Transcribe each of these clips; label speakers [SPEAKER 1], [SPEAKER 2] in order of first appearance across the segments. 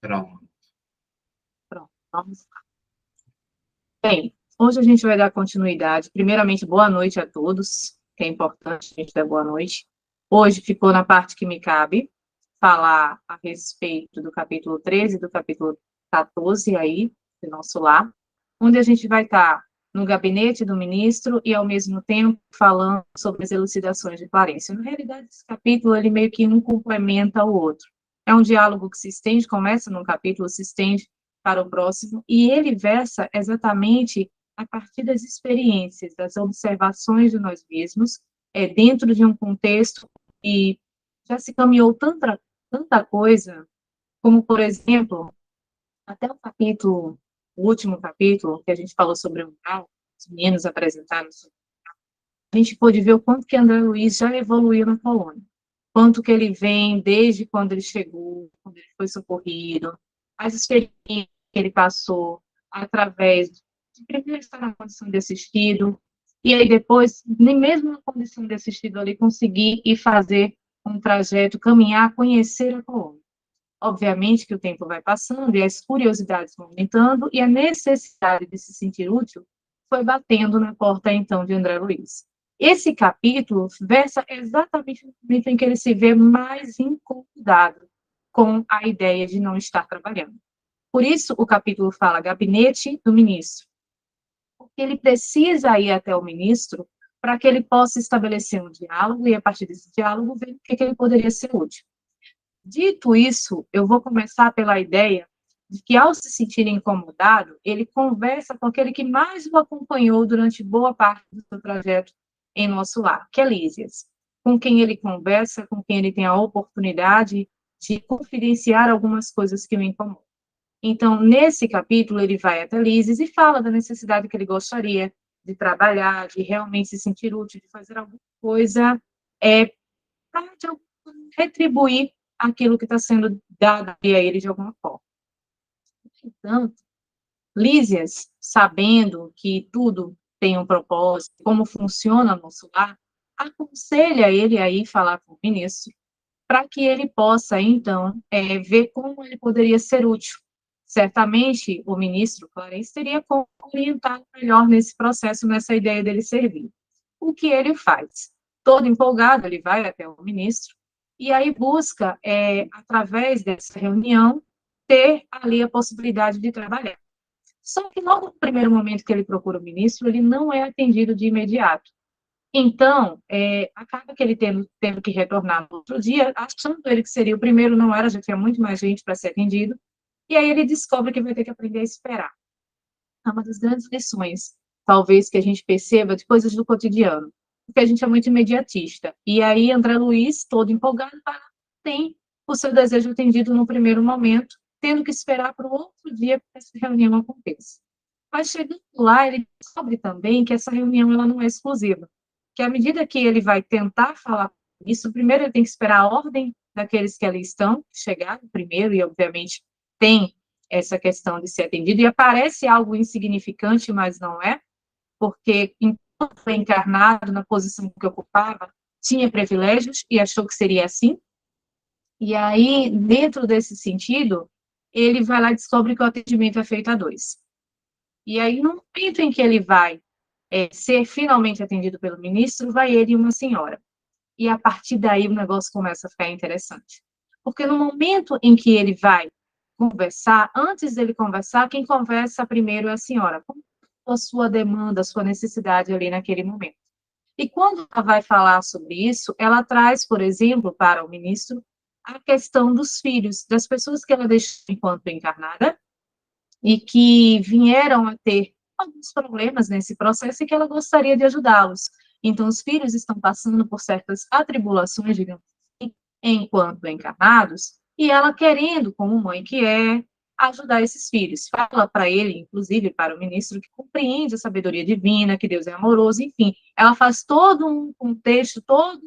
[SPEAKER 1] Pronto.
[SPEAKER 2] Pronto, vamos lá. Bem, hoje a gente vai dar continuidade. Primeiramente, boa noite a todos, que é importante a gente dar boa noite. Hoje ficou na parte que me cabe falar a respeito do capítulo 13 e do capítulo 14 aí, do nosso lar, onde a gente vai estar no gabinete do ministro e, ao mesmo tempo, falando sobre as elucidações de Clarencio. Na realidade, esse capítulo, ele meio que um complementa o outro. É um diálogo que se estende, começa num capítulo, se estende para o próximo, e ele versa exatamente a partir das experiências, das observações de nós mesmos, dentro de um contexto que já se caminhou tanta coisa, como, por exemplo, até o último capítulo, que a gente falou sobre o mural, os meninos apresentaram, a gente pôde ver o quanto que André Luiz já evoluiu na colônia, quanto que ele vem desde quando ele chegou, quando ele foi socorrido, as experiências que ele passou através de primeiro estar na condição de assistido, e aí depois, nem mesmo na condição de assistido ali, conseguir ir fazer um trajeto, caminhar, conhecer a colônia. Obviamente que o tempo vai passando e as curiosidades vão aumentando e a necessidade de se sentir útil foi batendo na porta, então, de André Luiz. Esse capítulo versa exatamente no momento em que ele se vê mais incomodado com a ideia de não estar trabalhando. Por isso, o capítulo fala gabinete do ministro, porque ele precisa ir até o ministro para que ele possa estabelecer um diálogo e, a partir desse diálogo, ver o que ele poderia ser útil. Dito isso, eu vou começar pela ideia de que, ao se sentir incomodado, ele conversa com aquele que mais o acompanhou durante boa parte do seu trajeto em nosso lar, que é Lísias, com quem ele conversa, com quem ele tem a oportunidade de confidenciar algumas coisas que o incomodam. Então, nesse capítulo, ele vai até Lísias e fala da necessidade que ele gostaria de trabalhar, de realmente se sentir útil, de fazer alguma coisa para retribuir aquilo que está sendo dado a ele de alguma forma. Portanto, Lísias, sabendo que tudo tem um propósito, como funciona o nosso lar, aconselha ele a ir falar com o ministro para que ele possa, então, ver como ele poderia ser útil. Certamente, o ministro Clarence teria como orientar melhor nesse processo, nessa ideia dele servir. O que ele faz? Todo empolgado, ele vai até o ministro e aí busca, através dessa reunião, ter ali a possibilidade de trabalhar. Só que logo no primeiro momento que ele procura o ministro, ele não é atendido de imediato. Então, acaba que ele tendo que retornar no outro dia, achando ele que seria o primeiro, não era, já tinha muito mais gente para ser atendido, e aí ele descobre que vai ter que aprender a esperar. É uma das grandes lições, talvez, que a gente perceba de coisas do cotidiano, porque a gente é muito imediatista. E aí, André Luiz, todo empolgado, tem o seu desejo atendido no primeiro momento, tendo que esperar para o outro dia que essa reunião aconteça. Mas chegando lá, ele descobre também que essa reunião ela não é exclusiva, que à medida que ele vai tentar falar isso, primeiro ele tem que esperar a ordem daqueles que ali estão, chegar primeiro, e obviamente tem essa questão de ser atendido, e aparece algo insignificante, mas não é, porque enquanto foi encarnado na posição que ocupava, tinha privilégios e achou que seria assim, e aí, dentro desse sentido, ele vai lá e descobre que o atendimento é feito a dois. E aí, no momento em que ele vai ser finalmente atendido pelo ministro, vai ele e uma senhora. E a partir daí o negócio começa a ficar interessante. Porque no momento em que ele vai conversar, antes dele conversar, quem conversa primeiro é a senhora, com a sua demanda, a sua necessidade ali naquele momento. E quando ela vai falar sobre isso, ela traz, por exemplo, para o ministro, a questão dos filhos, das pessoas que ela deixou enquanto encarnada, e que vieram a ter alguns problemas nesse processo e que ela gostaria de ajudá-los. Então, os filhos estão passando por certas atribulações, digamos assim, enquanto encarnados, e ela querendo, como mãe que é, ajudar esses filhos. Fala para ele, inclusive para o ministro, que compreende a sabedoria divina, que Deus é amoroso, enfim. Ela faz todo um contexto, todo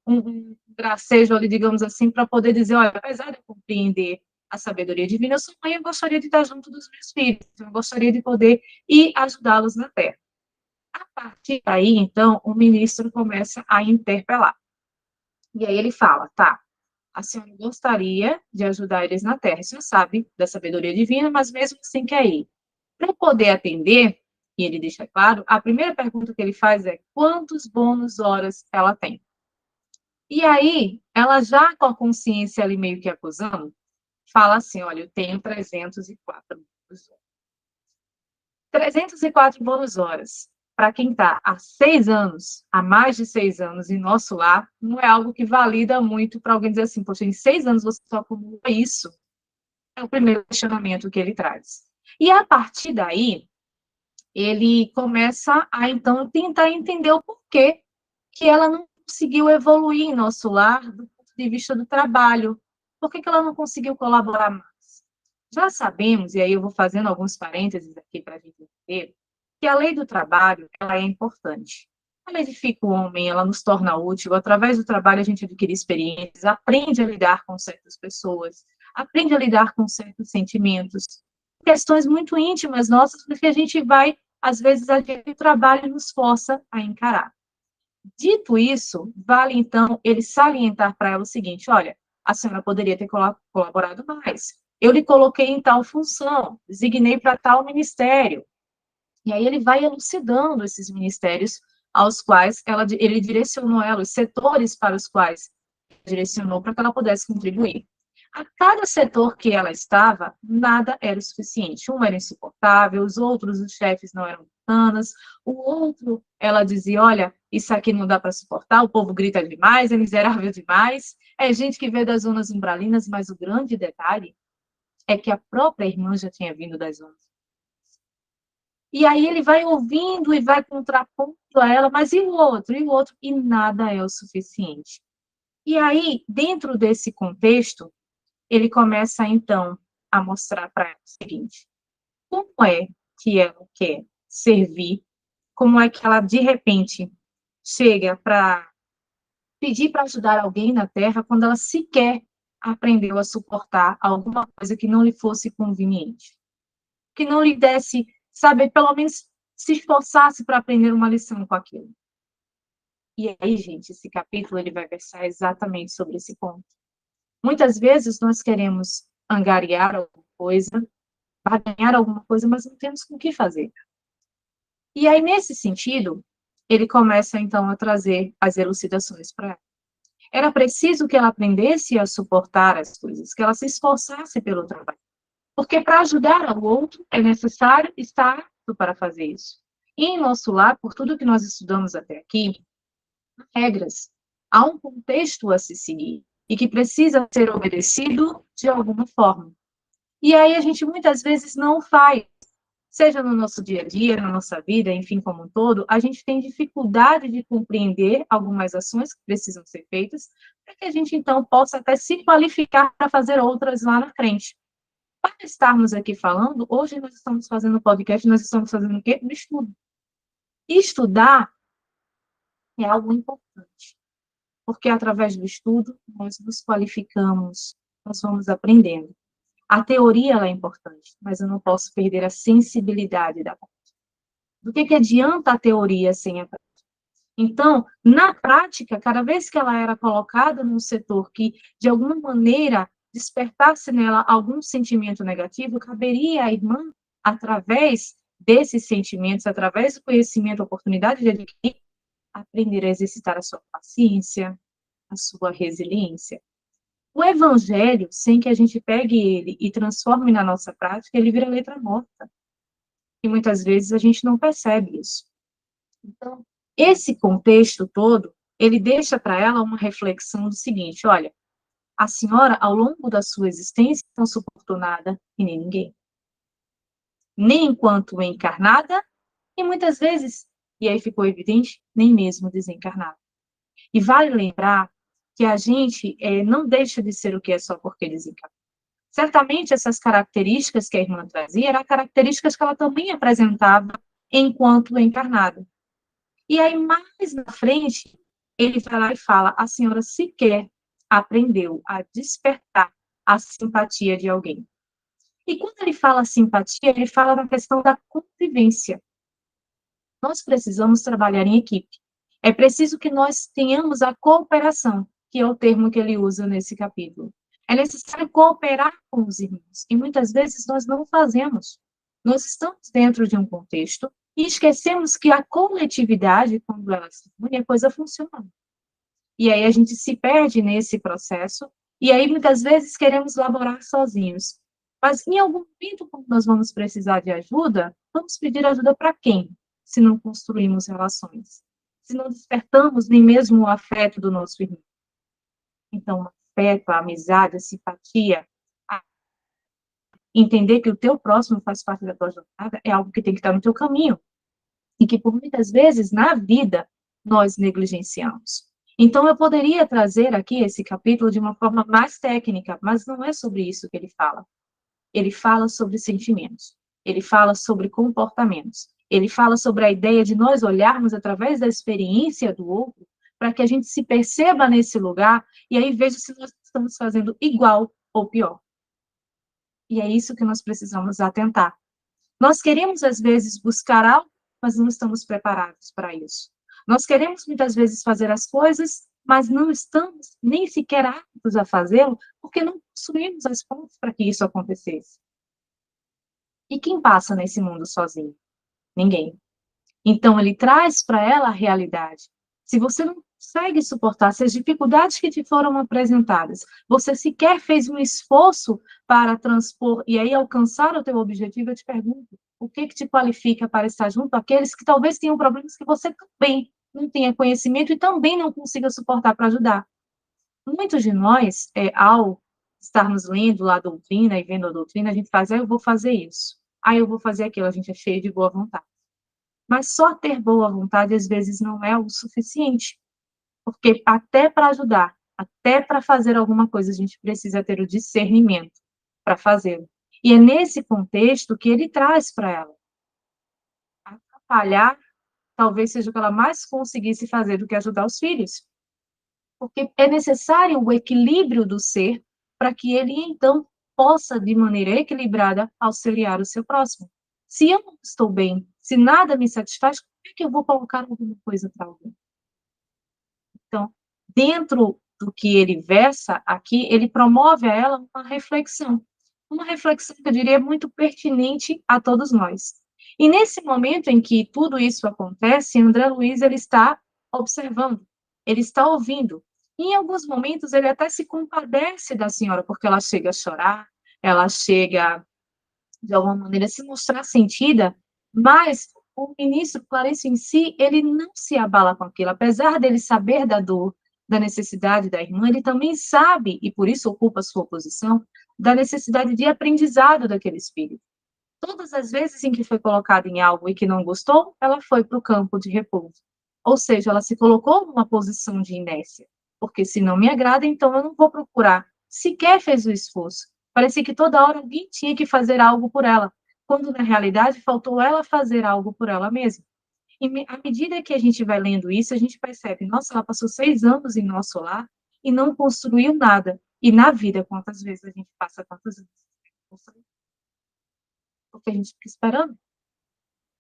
[SPEAKER 2] um gracejo ali, digamos assim, para poder dizer, olha, apesar de eu compreender a sabedoria divina, eu sou mãe, eu gostaria de estar junto dos meus filhos, eu gostaria de poder ir ajudá-los na terra. A partir daí, então, o ministro começa a interpelar. E aí ele fala, tá, a senhora gostaria de ajudar eles na terra. A senhora sabe da sabedoria divina, mas mesmo assim quer ir. Para poder atender, e ele deixa claro, a primeira pergunta que ele faz é quantos bônus horas ela tem. E aí, ela já com a consciência ali meio que acusando, fala assim, olha, eu tenho 304 bônus horas. 304 bônus horas. Para quem está há 6 anos, há mais de 6 anos em nosso lar, não é algo que valida muito para alguém dizer assim, poxa, em 6 anos você só acumula isso. É o primeiro questionamento que ele traz. E a partir daí, ele começa a, então, tentar entender o porquê que ela não conseguiu evoluir em nosso lar do ponto de vista do trabalho. Por que ela não conseguiu colaborar mais? Já sabemos, e aí eu vou fazendo alguns parênteses aqui para a gente entender, que a lei do trabalho, ela é importante. Ela edifica o homem, ela nos torna útil, através do trabalho a gente adquire experiências, aprende a lidar com certas pessoas, aprende a lidar com certos sentimentos, questões muito íntimas nossas, porque a gente vai, às vezes, o trabalho nos força a encarar. Dito isso, vale, então, ele salientar para ela o seguinte, olha, a senhora poderia ter colaborado mais. Eu lhe coloquei em tal função, designei para tal ministério. E aí ele vai elucidando esses ministérios aos quais ele direcionou ela, os setores para os quais direcionou para que ela pudesse contribuir. A cada setor que ela estava, nada era o suficiente. Um era insuportável, os outros, os chefes não eram bacanas, o outro, ela dizia, olha, isso aqui não dá para suportar, o povo grita demais, é miserável demais, é gente que veio das zonas umbralinas, mas o grande detalhe é que a própria irmã já tinha vindo das zonas. E aí ele vai ouvindo e vai contrapondo a ela, mas e o outro, e o outro, e nada é o suficiente. E aí, dentro desse contexto, ele começa, então, a mostrar para ela o seguinte, como é que ela quer servir, como é que ela, de repente, chega para pedir para ajudar alguém na Terra quando ela sequer aprendeu a suportar alguma coisa que não lhe fosse conveniente, que não lhe desse, sabe, pelo menos se esforçasse para aprender uma lição com aquilo. E aí, gente, esse capítulo ele vai versar exatamente sobre esse ponto. Muitas vezes nós queremos angariar alguma coisa, ganhar alguma coisa, mas não temos com o que fazer. E aí, nesse sentido, ele começa, então, a trazer as elucidações para ela. Era preciso que ela aprendesse a suportar as coisas, que ela se esforçasse pelo trabalho. Porque para ajudar ao outro, é necessário estar apto para fazer isso. E em nosso lar, por tudo que nós estudamos até aqui, há regras, há um contexto a se seguir e que precisa ser obedecido de alguma forma. E aí a gente muitas vezes não faz, seja no nosso dia a dia, na nossa vida, enfim, como um todo, a gente tem dificuldade de compreender algumas ações que precisam ser feitas, para que a gente, então, possa até se qualificar para fazer outras lá na frente. Para estarmos aqui falando, hoje nós estamos fazendo podcast, nós estamos fazendo o quê? No estudo. E estudar é algo importante, porque através do estudo nós nos qualificamos, nós vamos aprendendo. A teoria ela é importante, mas eu não posso perder a sensibilidade da prática. Do que adianta a teoria sem a prática? Então, na prática, cada vez que ela era colocada num setor que, de alguma maneira, despertasse nela algum sentimento negativo, caberia à irmã, através desses sentimentos, através do conhecimento, a oportunidade de adquirir, aprender a exercitar a sua paciência, a sua resiliência. O evangelho, sem que a gente pegue ele e transforme na nossa prática, ele vira letra morta. E muitas vezes a gente não percebe isso. Então, esse contexto todo, ele deixa para ela uma reflexão do seguinte, olha, a senhora, ao longo da sua existência, não suportou nada e nem ninguém. Nem enquanto encarnada, e muitas vezes, e aí ficou evidente, nem mesmo desencarnada. E vale lembrar que a gente não deixa de ser o que é só porque desencarna. Certamente essas características que a irmã trazia eram características que ela também apresentava enquanto encarnada. E aí, mais na frente, ele vai lá e fala, a senhora sequer aprendeu a despertar a simpatia de alguém. E quando ele fala simpatia, ele fala na questão da convivência. Nós precisamos trabalhar em equipe. É preciso que nós tenhamos a cooperação. que é o termo que ele usa nesse capítulo. É necessário cooperar com os irmãos, e muitas vezes nós não fazemos. Nós estamos dentro de um contexto e esquecemos que a coletividade, quando ela se une, a coisa funciona. E aí a gente se perde nesse processo, e aí muitas vezes queremos laborar sozinhos. Mas em algum momento, quando nós vamos precisar de ajuda, vamos pedir ajuda para quem? Se não construímos relações. Se não despertamos nem mesmo o afeto do nosso irmão. Então, o afeto, a amizade, a simpatia, entender que o teu próximo faz parte da tua jornada é algo que tem que estar no teu caminho. E que, por muitas vezes, na vida, nós negligenciamos. Então, eu poderia trazer aqui esse capítulo de uma forma mais técnica, mas não é sobre isso que ele fala. Ele fala sobre sentimentos. Ele fala sobre comportamentos. Ele fala sobre a ideia de nós olharmos através da experiência do outro para que a gente se perceba nesse lugar e aí veja se nós estamos fazendo igual ou pior. E é isso que nós precisamos atentar. Nós queremos, às vezes, buscar algo, mas não estamos preparados para isso. Nós queremos, muitas vezes, fazer as coisas, mas não estamos nem sequer aptos a fazê-lo, porque não possuímos as pontes para que isso acontecesse. E quem passa nesse mundo sozinho? Ninguém. Então, ele traz para ela a realidade. Se você não consegue suportar, se as dificuldades que te foram apresentadas, você sequer fez um esforço para transpor e aí alcançar o teu objetivo, eu te pergunto, o que te qualifica para estar junto àqueles que talvez tenham problemas que você também não tenha conhecimento e também não consiga suportar para ajudar? Muitos de nós, ao estarmos lendo lá a doutrina e vendo a doutrina, a gente faz, eu vou fazer isso, eu vou fazer aquilo, a gente é cheio de boa vontade. Mas só ter boa vontade, às vezes, não é o suficiente. Porque até para ajudar, até para fazer alguma coisa, a gente precisa ter o discernimento para fazê-lo. E é nesse contexto que ele traz para ela. Atrapalhar talvez seja o que ela mais conseguisse fazer do que ajudar os filhos. Porque é necessário o equilíbrio do ser para que ele, então, possa, de maneira equilibrada, auxiliar o seu próximo. Se eu não estou bem, se nada me satisfaz, como é que eu vou colocar alguma coisa para alguém? Então, dentro do que ele versa aqui, ele promove a ela uma reflexão que eu diria muito pertinente a todos nós. E nesse momento em que tudo isso acontece, André Luiz ele está observando, ele está ouvindo. E em alguns momentos ele até se compadece da senhora, porque ela chega a chorar, ela chega de alguma maneira se mostrar sentida, mas o ministro Clarencio em si, ele não se abala com aquilo, apesar dele saber da dor, da necessidade da irmã, ele também sabe, e por isso ocupa a sua posição, da necessidade de aprendizado daquele espírito. Todas as vezes em que foi colocada em algo e que não gostou, ela foi para o campo de repouso. Ou seja, ela se colocou numa posição de inércia, porque se não me agrada, então eu não vou procurar. Sequer fez o esforço. Parecia que toda hora alguém tinha que fazer algo por ela, quando na realidade faltou ela fazer algo por ela mesma. E à medida que a gente vai lendo isso, a gente percebe, nossa, ela passou 6 anos em nosso lar e não construiu nada. E na vida, quantas vezes a gente passa tantas vezes? Porque a gente fica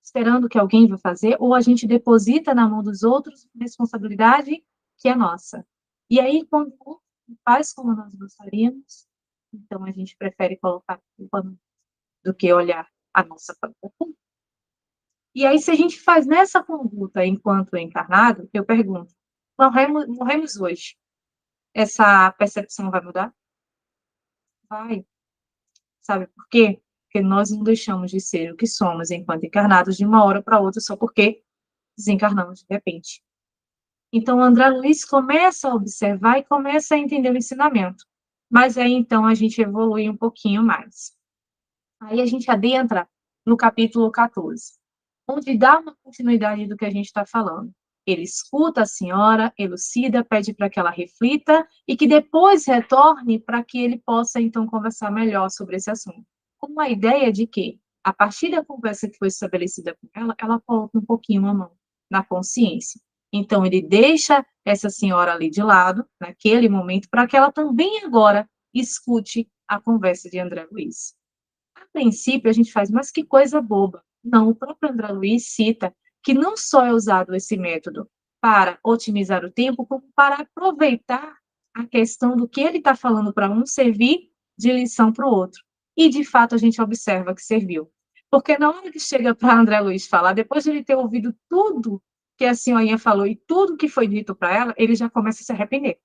[SPEAKER 2] esperando que alguém vai fazer, ou a gente deposita na mão dos outros uma responsabilidade que é nossa. E aí, quando o outro faz como nós gostaríamos, então a gente prefere colocar a culpa do que olhar a nossa própria culpa. E aí, se a gente faz nessa conduta enquanto encarnado, eu pergunto, morremos hoje, essa percepção vai mudar? Vai. Sabe por quê? Porque nós não deixamos de ser o que somos enquanto encarnados de uma hora para outra só porque desencarnamos de repente. Então, o André Luiz começa a observar e começa a entender o ensinamento. Mas aí, então, a gente evolui um pouquinho mais. Aí a gente adentra no capítulo 14, onde dá uma continuidade do que a gente está falando. Ele escuta a senhora, elucida, pede para que ela reflita e que depois retorne para que ele possa, então, conversar melhor sobre esse assunto. Com a ideia de que, a partir da conversa que foi estabelecida com ela, ela coloca um pouquinho a mão na consciência. Então, ele deixa essa senhora ali de lado, naquele momento, para que ela também agora escute a conversa de André Luiz. A princípio, a gente faz, mas que coisa boba. Não, o próprio André Luiz cita que não só é usado esse método para otimizar o tempo, como para aproveitar a questão do que ele está falando para um servir de lição para o outro. E, de fato, a gente observa que serviu. Porque na hora que chega para André Luiz falar, depois de ele ter ouvido tudo que a senhorinha falou e tudo que foi dito para ela, ele já começa a se arrepender.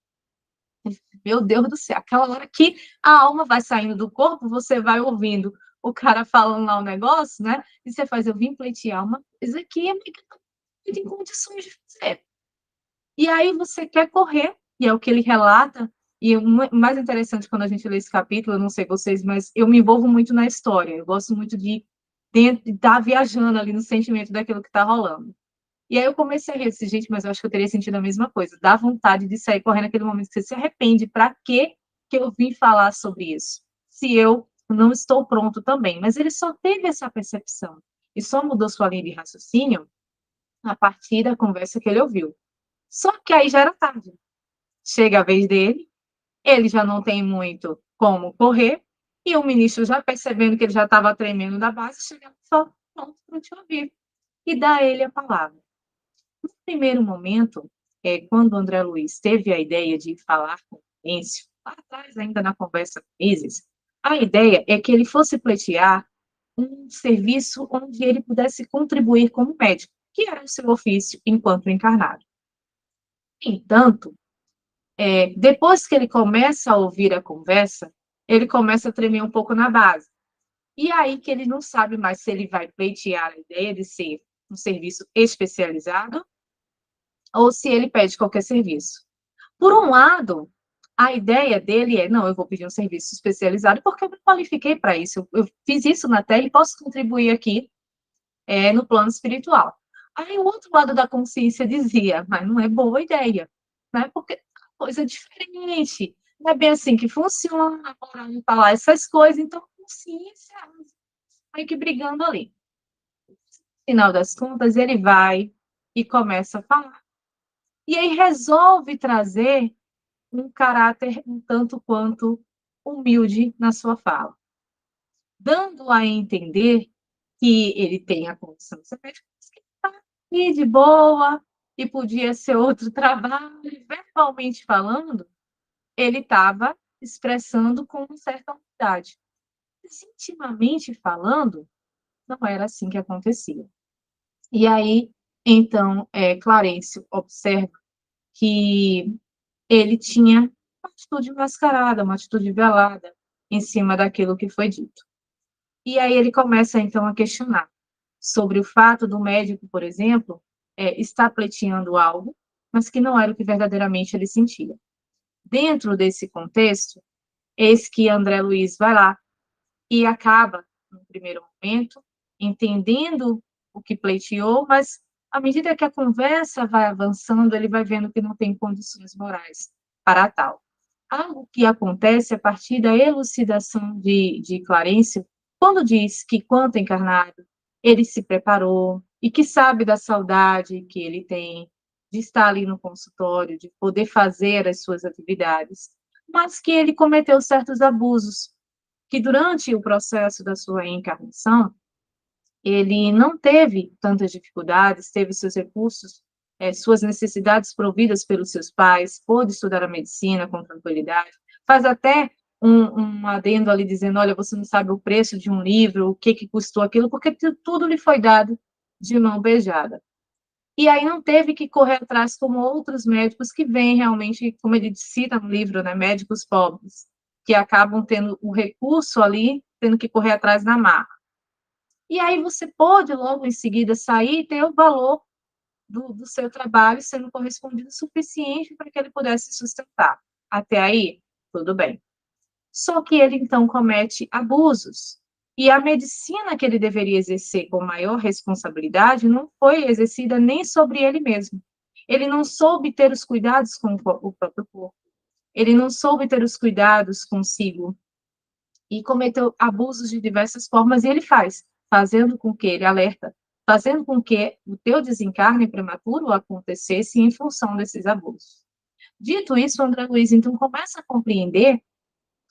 [SPEAKER 2] Meu Deus do céu, aquela hora que a alma vai saindo do corpo, você vai ouvindo o cara falando lá o negócio, né? E você faz, eu vim pleitear uma coisa aqui, amiga, não tem condições de fazer. E aí você quer correr, e é o que ele relata, e o mais interessante quando a gente lê esse capítulo, eu não sei vocês, mas eu me envolvo muito na história, eu gosto muito de estar viajando ali no sentimento daquilo que está rolando. E aí eu comecei a rir, disse, gente, mas eu acho que eu teria sentido a mesma coisa, dá vontade de sair correndo naquele momento que você se arrepende, para que eu vim falar sobre isso? Se eu não estou pronto também. Mas ele só teve essa percepção, e só mudou sua linha de raciocínio a partir da conversa que ele ouviu. Só que aí já era tarde. Chega a vez dele, ele já não tem muito como correr, e o ministro, já percebendo que ele já estava tremendo da base, chega só, pronto, para te ouvir, e dá a ele a palavra. No primeiro momento, quando o André Luiz teve a ideia de falar com o Encio, lá atrás, ainda na conversa com Isis, a ideia é que ele fosse pleitear um serviço onde ele pudesse contribuir como médico, que era o seu ofício enquanto encarnado. Entanto, depois que ele começa a ouvir a conversa, ele começa a tremer um pouco na base. E aí que ele não sabe mais se ele vai pleitear a ideia de ser um serviço especializado ou se ele pede qualquer serviço. Por um lado, a ideia dele é, não, eu vou pedir um serviço especializado porque eu me qualifiquei para isso, eu fiz isso na Terra e posso contribuir aqui no plano espiritual. Aí o outro lado da consciência dizia, mas não é boa ideia, né? Porque é coisa diferente, não é bem assim que funciona, para não falar essas coisas, então a consciência meio que brigando ali. No final das contas, ele vai e começa a falar. E aí resolve trazer um caráter um tanto quanto humilde na sua fala, dando a entender que ele tem a condição de ser médico, mas que está aqui de boa, e podia ser outro trabalho, verbalmente falando, ele estava expressando com uma certa humildade. Mas, intimamente falando, não era assim que acontecia. E aí, então, Clarencio observa que ele tinha uma atitude mascarada, uma atitude velada em cima daquilo que foi dito. E aí ele começa, então, a questionar sobre o fato do médico, por exemplo, estar pleiteando algo, mas que não era o que verdadeiramente ele sentia. Dentro desse contexto, eis que André Luiz vai lá e acaba, no primeiro momento, entendendo o que pleiteou, mas à medida que a conversa vai avançando, ele vai vendo que não tem condições morais para tal. Algo que acontece a partir da elucidação de Clarencio, quando diz que, quanto encarnado, ele se preparou e que sabe da saudade que ele tem de estar ali no consultório, de poder fazer as suas atividades, mas que ele cometeu certos abusos, que durante o processo da sua encarnação, ele não teve tantas dificuldades, teve seus recursos, suas necessidades providas pelos seus pais, pôde estudar a medicina com tranquilidade, faz até um adendo ali dizendo, olha, você não sabe o preço de um livro, o que custou aquilo, porque tudo lhe foi dado de mão beijada. E aí não teve que correr atrás como outros médicos que vêm realmente, como ele cita no livro, né, médicos pobres, que acabam tendo o recurso ali, tendo que correr atrás na marra. E aí você pode, logo em seguida, sair e ter o valor do seu trabalho sendo correspondido suficiente para que ele pudesse sustentar. Até aí, tudo bem. Só que ele, então, comete abusos. E a medicina que ele deveria exercer com maior responsabilidade não foi exercida nem sobre ele mesmo. Ele não soube ter os cuidados com o próprio corpo. Ele não soube ter os cuidados consigo e cometeu abusos de diversas formas, e ele fazendo com que ele alerta, fazendo com que o teu desencarne prematuro acontecesse em função desses abusos. Dito isso, André Luiz, então, começa a compreender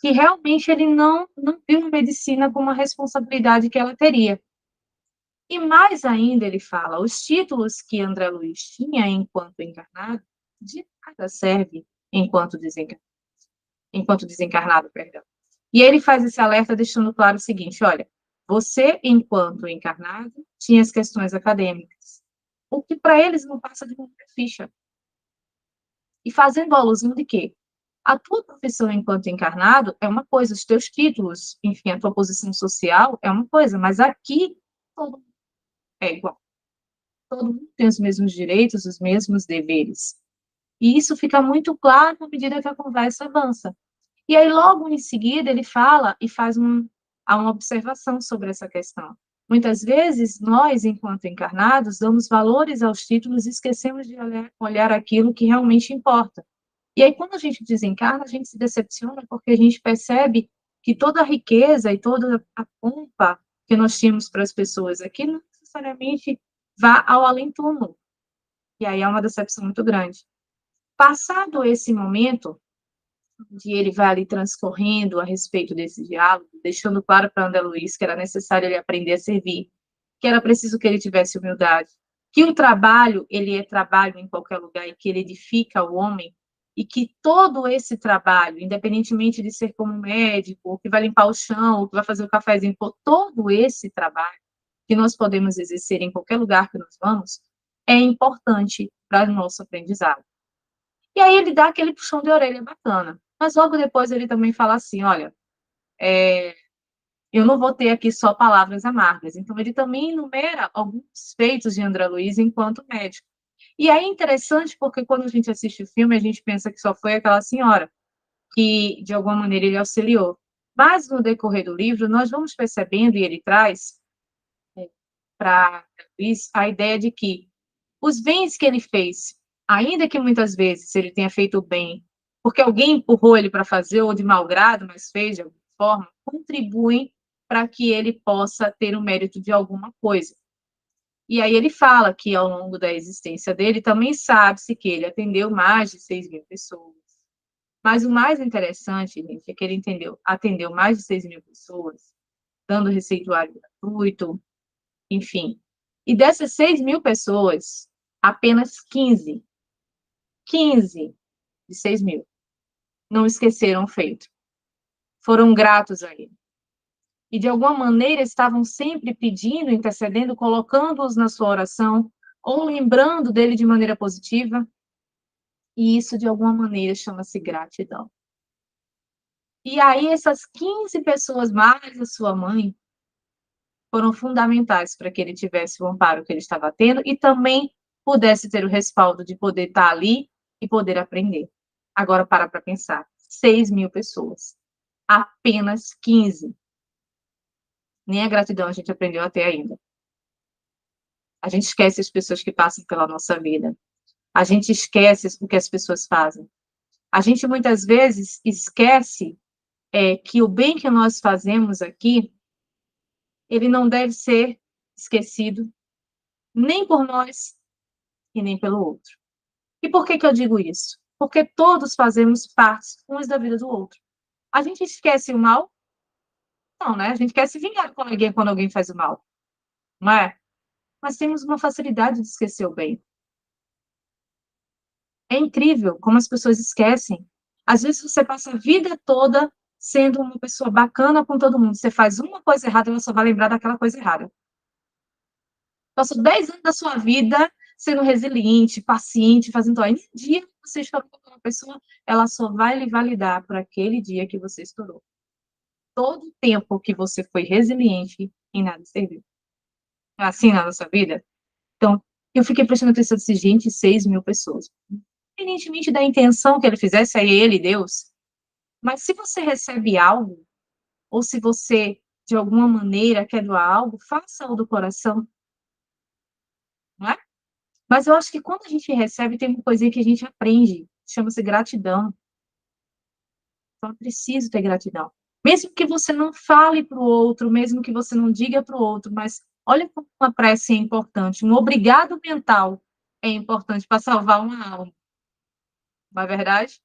[SPEAKER 2] que realmente ele não viu a medicina como uma responsabilidade que ela teria. E mais ainda, ele fala, os títulos que André Luiz tinha enquanto encarnado, de nada serve enquanto desencarnado. enquanto desencarnado, perdão. E ele faz esse alerta deixando claro o seguinte, olha, você, enquanto encarnado, tinha as questões acadêmicas, o que para eles não passa de uma ficha. E fazendo alusão de quê? A tua profissão enquanto encarnado é uma coisa, os teus títulos, enfim, a tua posição social é uma coisa, mas aqui todo mundo é igual. Todo mundo tem os mesmos direitos, os mesmos deveres. E isso fica muito claro à medida que a conversa avança. E aí, logo em seguida, ele fala e faz uma observação sobre essa questão. Muitas vezes, nós, enquanto encarnados, damos valores aos títulos e esquecemos de olhar aquilo que realmente importa. E aí, quando a gente desencarna, a gente se decepciona porque a gente percebe que toda a riqueza e toda a pompa que nós tínhamos para as pessoas aqui não necessariamente vá ao além-túmulo. E aí é uma decepção muito grande. Passado esse momento, onde ele vai ali transcorrendo a respeito desse diálogo, deixando claro para André Luiz que era necessário ele aprender a servir, que era preciso que ele tivesse humildade, que o trabalho, ele é trabalho em qualquer lugar e que ele edifica o homem, e que todo esse trabalho, independentemente de ser como médico, ou que vai limpar o chão, ou que vai fazer o cafezinho, todo esse trabalho que nós podemos exercer em qualquer lugar que nós vamos, é importante para o nosso aprendizado. E aí ele dá aquele puxão de orelha bacana. Mas logo depois ele também fala assim, olha, eu não vou ter aqui só palavras amargas. Então ele também enumera alguns feitos de André Luiz enquanto médico. E é interessante porque quando a gente assiste o filme, a gente pensa que só foi aquela senhora que, de alguma maneira, ele auxiliou. Mas no decorrer do livro, nós vamos percebendo, e ele traz para Luiz a ideia de que os bens que ele fez, ainda que muitas vezes ele tenha feito o bem porque alguém empurrou ele para fazer, ou de mau grado, mas fez de alguma forma, contribuem para que ele possa ter o mérito de alguma coisa. E aí ele fala que ao longo da existência dele também sabe-se que ele atendeu mais de 6.000 pessoas. Mas o mais interessante, gente, é que ele atendeu mais de 6.000 pessoas, dando receituário gratuito, enfim. E dessas 6.000 pessoas, apenas 15 de 6.000 não esqueceram o feito. Foram gratos a ele. E, de alguma maneira, estavam sempre pedindo, intercedendo, colocando-os na sua oração, ou lembrando dele de maneira positiva. E isso, de alguma maneira, chama-se gratidão. E aí, essas 15 pessoas, mais a sua mãe, foram fundamentais para que ele tivesse o amparo que ele estava tendo e também pudesse ter o respaldo de poder estar ali e poder aprender. Agora, para pensar. 6.000 pessoas. Apenas 15. Nem a gratidão a gente aprendeu até ainda. A gente esquece as pessoas que passam pela nossa vida. A gente esquece o que as pessoas fazem. A gente, muitas vezes, esquece que o bem que nós fazemos aqui, ele não deve ser esquecido nem por nós e nem pelo outro. E por que eu digo isso? Porque todos fazemos parte uns da vida do outro. A gente esquece o mal? Não, né? A gente quer se vingar com alguém quando alguém faz o mal, não é? Mas temos uma facilidade de esquecer o bem. É incrível como as pessoas esquecem. Às vezes você passa a vida toda sendo uma pessoa bacana com todo mundo. Você faz uma coisa errada, ela só vai lembrar daquela coisa errada. Passou 10 anos da sua vida sendo resiliente, paciente, fazendo... Aí, um dia que você estourou com uma pessoa, ela só vai lhe validar por aquele dia que você estourou. Todo o tempo que você foi resiliente, em nada serviu. É assim na nossa vida? Então, eu fiquei prestando atenção desse gente, 6.000 pessoas. Independentemente da intenção que ele fizesse, aí ele, Deus. Mas se você recebe algo, ou se você, de alguma maneira, quer doar algo, faça-o do coração, não é? Mas eu acho que quando a gente recebe, tem uma coisinha que a gente aprende, chama-se gratidão. Então, é preciso ter gratidão. Mesmo que você não fale para o outro, mesmo que você não diga para o outro, mas olha como uma prece é importante, um obrigado mental é importante para salvar uma alma, não é verdade?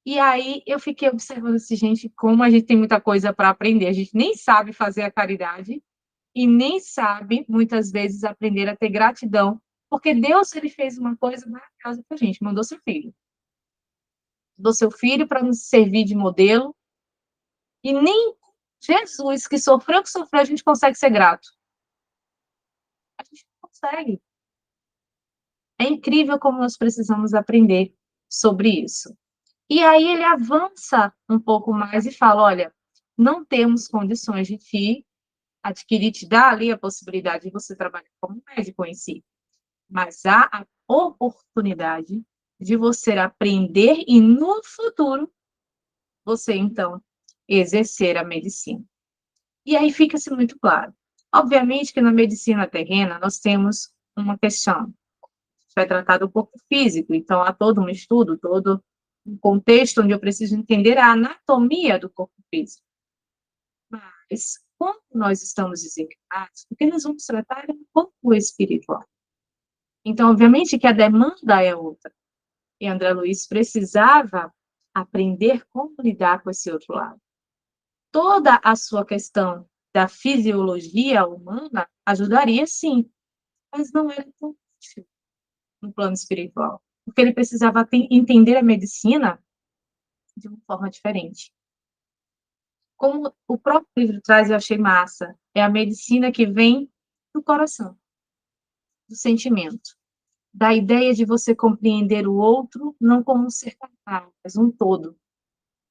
[SPEAKER 2] E aí eu fiquei observando assim, gente, como a gente tem muita coisa para aprender. A gente nem sabe fazer a caridade e nem sabe, muitas vezes, aprender a ter gratidão, porque Deus, ele fez uma coisa maravilhosa para a gente, mandou seu filho. do seu filho para nos servir de modelo, e nem Jesus, que sofreu o que sofreu, a gente consegue ser grato. A gente não consegue. É incrível como nós precisamos aprender sobre isso. E aí ele avança um pouco mais e fala, olha, não temos condições de te adquirir, te dar ali a possibilidade de você trabalhar como médico em si, mas há a oportunidade de você aprender e no futuro você então exercer a medicina. E aí fica-se muito claro. Obviamente que na medicina terrena nós temos uma questão, vai tratar do corpo físico, então há todo um estudo, todo um contexto onde eu preciso entender a anatomia do corpo físico. Mas, quando nós estamos desencarnados, o que nós vamos tratar é o corpo espiritual. Então, obviamente que a demanda é outra. E André Luiz precisava aprender como lidar com esse outro lado. Toda a sua questão da fisiologia humana ajudaria, sim, mas não era tão útil no plano espiritual, porque ele precisava entender a medicina de uma forma diferente. Como o próprio livro traz, eu achei massa, é a medicina que vem do coração, do sentimento, da ideia de você compreender o outro não como um ser carnal, mas um todo,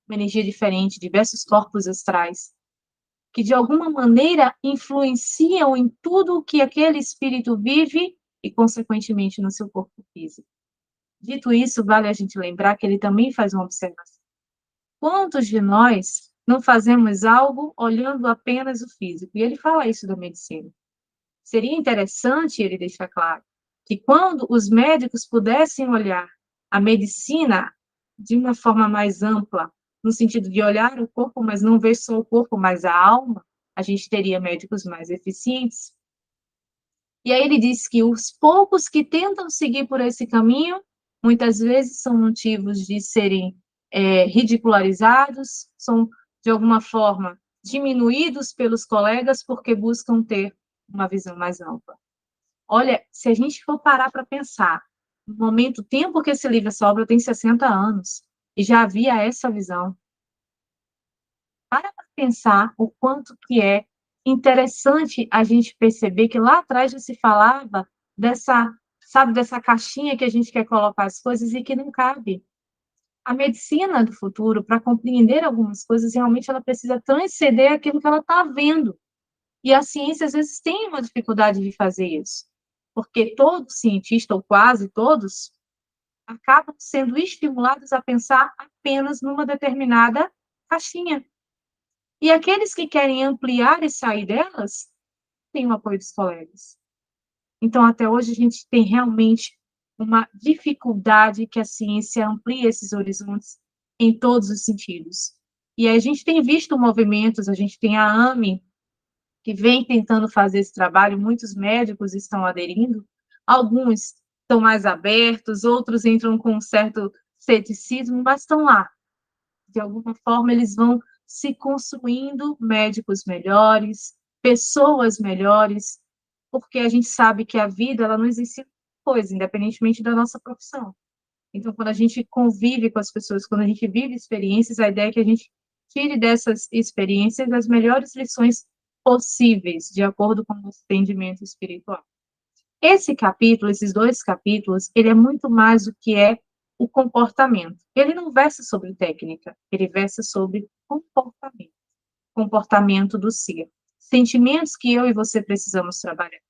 [SPEAKER 2] uma energia diferente, diversos corpos astrais, que de alguma maneira influenciam em tudo o que aquele espírito vive e, consequentemente, no seu corpo físico. Dito isso, vale a gente lembrar que ele também faz uma observação. Quantos de nós não fazemos algo olhando apenas o físico? E ele fala isso da medicina. Seria interessante ele deixar claro que quando os médicos pudessem olhar a medicina de uma forma mais ampla, no sentido de olhar o corpo, mas não ver só o corpo, mas a alma, a gente teria médicos mais eficientes. E aí ele diz que os poucos que tentam seguir por esse caminho, muitas vezes são motivos de serem ridicularizados, são, de alguma forma, diminuídos pelos colegas porque buscam ter uma visão mais ampla. Olha, se a gente for parar para pensar, no momento, o tempo que esse livro, essa obra tem 60 anos, e já havia essa visão. Para pensar o quanto que é interessante a gente perceber que lá atrás já se falava dessa, sabe, dessa caixinha que a gente quer colocar as coisas e que não cabe. A medicina do futuro, para compreender algumas coisas, realmente ela precisa transcender aquilo que ela está vendo. E a ciência, às vezes, tem uma dificuldade de fazer isso, porque todo cientista, ou quase todos, acabam sendo estimulados a pensar apenas numa determinada caixinha. E aqueles que querem ampliar e sair delas, têm o apoio dos colegas. Então, até hoje, a gente tem realmente uma dificuldade que a ciência amplie esses horizontes em todos os sentidos. E a gente tem visto movimentos, a gente tem a AME, que vem tentando fazer esse trabalho, muitos médicos estão aderindo, alguns estão mais abertos, outros entram com um certo ceticismo, mas estão lá. De alguma forma, eles vão se construindo médicos melhores, pessoas melhores, porque a gente sabe que a vida ela não existe coisa, independentemente da nossa profissão. Então, quando a gente convive com as pessoas, quando a gente vive experiências, a ideia é que a gente tire dessas experiências as melhores lições possíveis, de acordo com o nosso entendimento espiritual. Esse capítulo, esses dois capítulos, ele é muito mais do que é o comportamento. Ele não versa sobre técnica, ele versa sobre comportamento. Comportamento do ser. Sentimentos que eu e você precisamos trabalhar.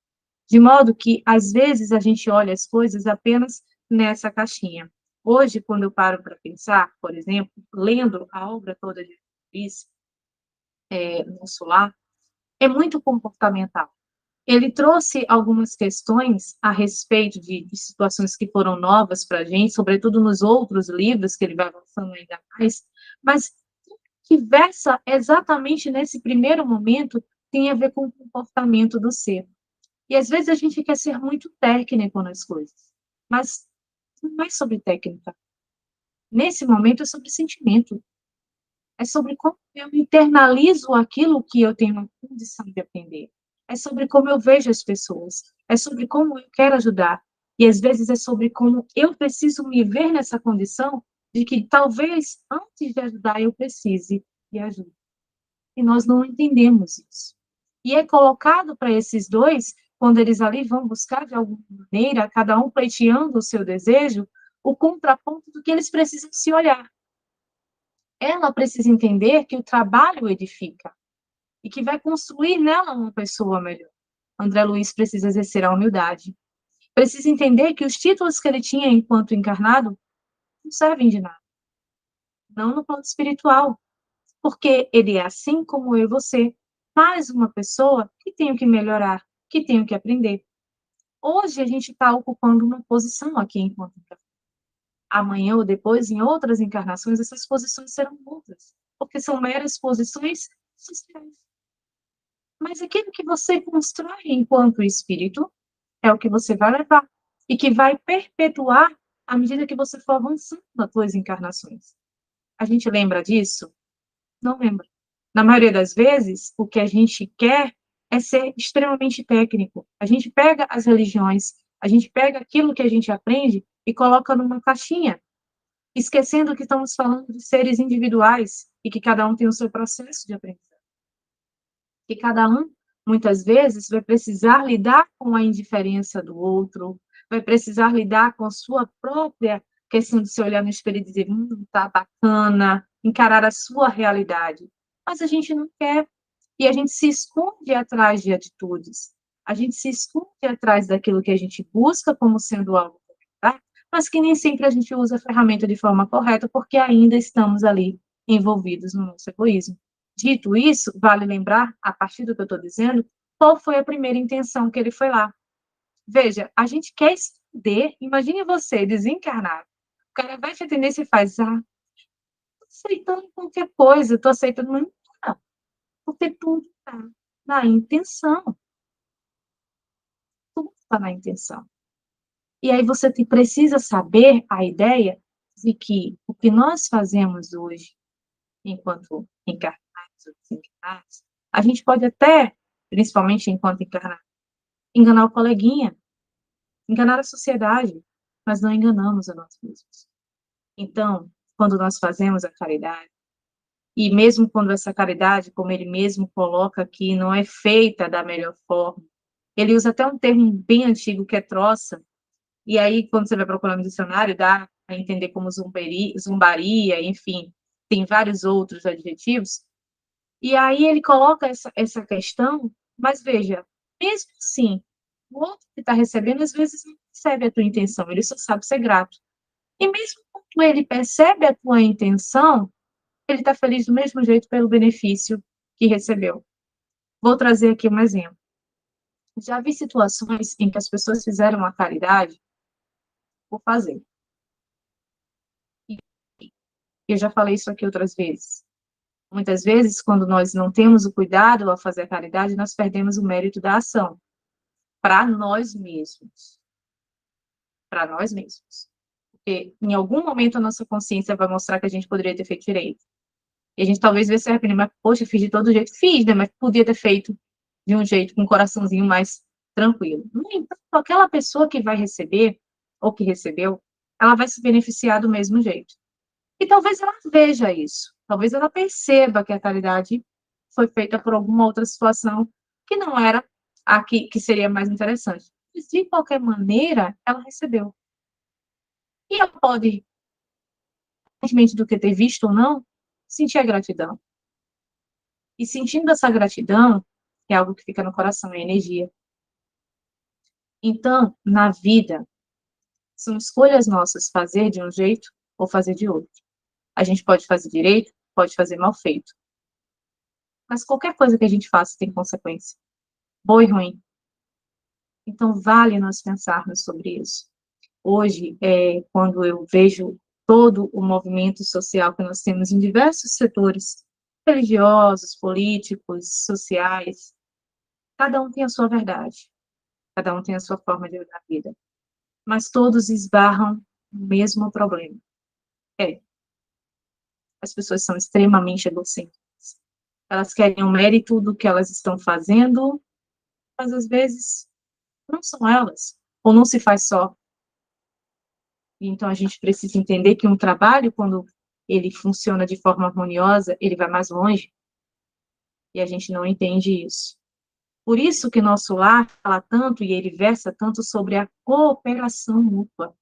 [SPEAKER 2] De modo que, às vezes, a gente olha as coisas apenas nessa caixinha. Hoje, quando eu paro para pensar, por exemplo, lendo a obra toda de Luiz, no Solar, é muito comportamental. Ele trouxe algumas questões a respeito de situações que foram novas para a gente, sobretudo nos outros livros que ele vai avançando ainda mais, mas que versa exatamente nesse primeiro momento tem a ver com o comportamento do ser. E às vezes a gente quer ser muito técnico nas coisas, mas não é sobre técnica. Nesse momento é sobre sentimento. É sobre como eu internalizo aquilo que eu tenho a condição de aprender. É sobre como eu vejo as pessoas. É sobre como eu quero ajudar. E às vezes é sobre como eu preciso me ver nessa condição de que talvez, antes de ajudar, eu precise de ajuda. E nós não entendemos isso. E é colocado para esses dois, quando eles ali vão buscar, de alguma maneira, cada um pleiteando o seu desejo, o contraponto do que eles precisam se olhar. Ela precisa entender que o trabalho edifica e que vai construir nela uma pessoa melhor. André Luiz precisa exercer a humildade. Precisa entender que os títulos que ele tinha enquanto encarnado não servem de nada. Não no plano espiritual. Porque ele é assim como eu e você. Mais uma pessoa que tenho que melhorar, que tenho que aprender. Hoje a gente está ocupando uma posição aqui enquanto encarnado. Amanhã ou depois, em outras encarnações, essas posições serão outras. Porque são meras posições sociais. Mas aquilo que você constrói enquanto espírito é o que você vai levar e que vai perpetuar à medida que você for avançando nas suas encarnações. A gente lembra disso? Não lembra. Na maioria das vezes, o que a gente quer é ser extremamente técnico. A gente pega as religiões, a gente pega aquilo que a gente aprende e coloca numa caixinha, esquecendo que estamos falando de seres individuais e que cada um tem o seu processo de aprendizagem. Que cada um, muitas vezes, vai precisar lidar com a indiferença do outro, vai precisar lidar com a sua própria questão de se olhar no espelho e dizer, tá bacana, encarar a sua realidade. Mas a gente não quer, e a gente se esconde atrás de atitudes, a gente se esconde atrás daquilo que a gente busca como sendo algo correto, mas que nem sempre a gente usa a ferramenta de forma correta, porque ainda estamos ali envolvidos no nosso egoísmo. Dito isso, vale lembrar, a partir do que eu estou dizendo, qual foi a primeira intenção que ele foi lá. Veja, a gente quer estender, imagine você, desencarnado, o cara vai te atender e você faz, tô aceitando qualquer coisa, tô aceitando, mas não, porque tudo está na intenção, tudo está na intenção. E aí você precisa saber a ideia de que o que nós fazemos hoje, enquanto encarnados ou desencarnados, a gente pode até, principalmente enquanto encarnados, enganar o coleguinha, enganar a sociedade, mas não enganamos a nós mesmos. Então, quando nós fazemos a caridade, e mesmo quando essa caridade, como ele mesmo coloca aqui, não é feita da melhor forma, ele usa até um termo bem antigo que é troça, e aí quando você vai procurar no dicionário, dá a entender como zombaria, enfim, tem vários outros adjetivos, e aí ele coloca essa questão, mas veja, mesmo assim, o outro que está recebendo, às vezes, não percebe a tua intenção, ele só sabe ser grato. E mesmo quando ele percebe a tua intenção, ele está feliz do mesmo jeito pelo benefício que recebeu. Vou trazer aqui um exemplo. Já vi situações em que as pessoas fizeram a caridade por fazer. E eu já falei isso aqui outras vezes. Muitas vezes, quando nós não temos o cuidado ao fazer a caridade, nós perdemos o mérito da ação. Para nós mesmos. Para nós mesmos. Porque em algum momento a nossa consciência vai mostrar que a gente poderia ter feito direito. E a gente talvez vai se arrepender, mas, poxa, fiz de todo jeito. Fiz, né? Mas podia ter feito de um jeito, com um coraçãozinho mais tranquilo. No entanto, aquela pessoa que vai receber, ou que recebeu, ela vai se beneficiar do mesmo jeito. E talvez ela veja isso. Talvez ela perceba que a caridade foi feita por alguma outra situação que não era a que seria mais interessante. Mas, de qualquer maneira, ela recebeu. E ela pode, independentemente do que ter visto ou não, sentir a gratidão. E sentindo essa gratidão, que é algo que fica no coração, é energia. Então, na vida, são escolhas nossas fazer de um jeito ou fazer de outro. A gente pode fazer direito, pode fazer mal feito. Mas qualquer coisa que a gente faça tem consequência, boa e ruim. Então, vale nós pensarmos sobre isso. Hoje, quando eu vejo todo o movimento social que nós temos em diversos setores, religiosos, políticos, sociais, cada um tem a sua verdade, cada um tem a sua forma de ver a vida, mas todos esbarram no mesmo problema. As pessoas são extremamente egocêntricas. Elas querem o mérito do que elas estão fazendo, mas às vezes não são elas, ou não se faz só. Então, a gente precisa entender que um trabalho, quando ele funciona de forma harmoniosa, ele vai mais longe, e a gente não entende isso. Por isso que nosso lar fala tanto, e ele versa tanto sobre a cooperação mútua.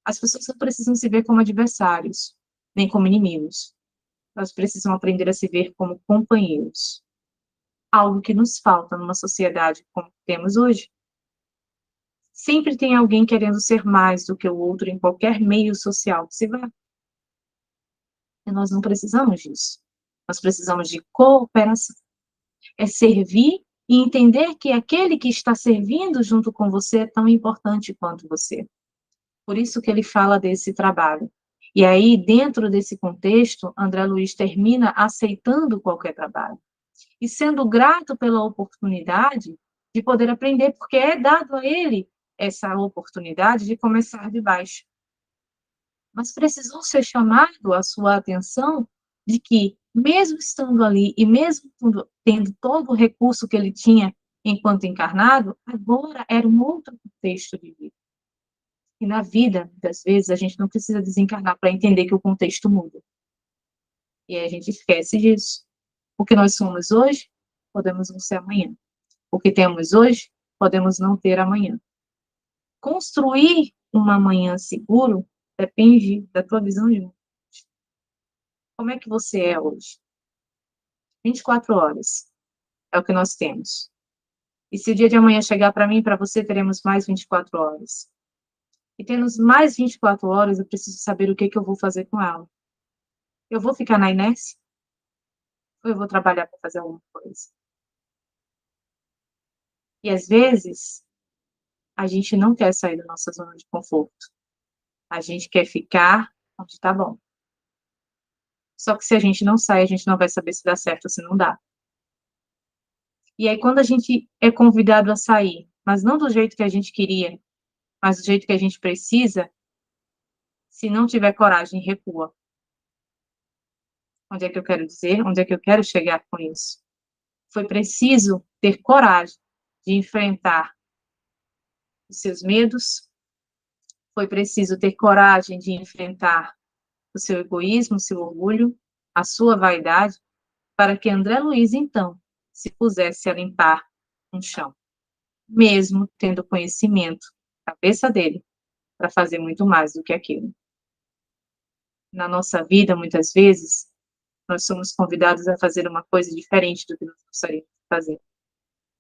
[SPEAKER 2] As pessoas não precisam se ver como adversários, nem como inimigos. Elas precisam aprender a se ver como companheiros. Algo que nos falta numa sociedade como temos hoje. Sempre tem alguém querendo ser mais do que o outro em qualquer meio social que se vá. E nós não precisamos disso. Nós precisamos de cooperação. É servir e entender que aquele que está servindo junto com você é tão importante quanto você. Por isso que ele fala desse trabalho. E aí, dentro desse contexto, André Luiz termina aceitando qualquer trabalho e sendo grato pela oportunidade de poder aprender, porque é dado a ele essa oportunidade de começar de baixo. Mas precisou ser chamado a sua atenção de que, mesmo estando ali e mesmo tendo todo o recurso que ele tinha enquanto encarnado, agora era um outro contexto de vida. E na vida, muitas vezes, a gente não precisa desencarnar para entender que o contexto muda. E aí a gente esquece disso. O que nós somos hoje, podemos não ser amanhã. O que temos hoje, podemos não ter amanhã. Construir uma amanhã seguro depende da tua visão de mundo. Como é que você é hoje? 24 horas é o que nós temos. E se o dia de amanhã chegar para mim e para você, teremos mais 24 horas. E tendo mais 24 horas, eu preciso saber o que eu vou fazer com ela. Eu vou ficar na inércia? Ou eu vou trabalhar para fazer alguma coisa? E às vezes, a gente não quer sair da nossa zona de conforto. A gente quer ficar onde está bom. Só que se a gente não sai, a gente não vai saber se dá certo ou se não dá. E aí, quando a gente é convidado a sair, mas não do jeito que a gente queria, mas do jeito que a gente precisa, se não tiver coragem, recua. Onde é que eu quero dizer? Onde é que eu quero chegar com isso? Foi preciso ter coragem de enfrentar os seus medos, foi preciso ter coragem de enfrentar o seu egoísmo, o seu orgulho, a sua vaidade, para que André Luiz, então, se pusesse a limpar um chão, mesmo tendo conhecimento, cabeça dele, para fazer muito mais do que aquilo. Na nossa vida, muitas vezes, nós somos convidados a fazer uma coisa diferente do que nós gostaríamos de fazer,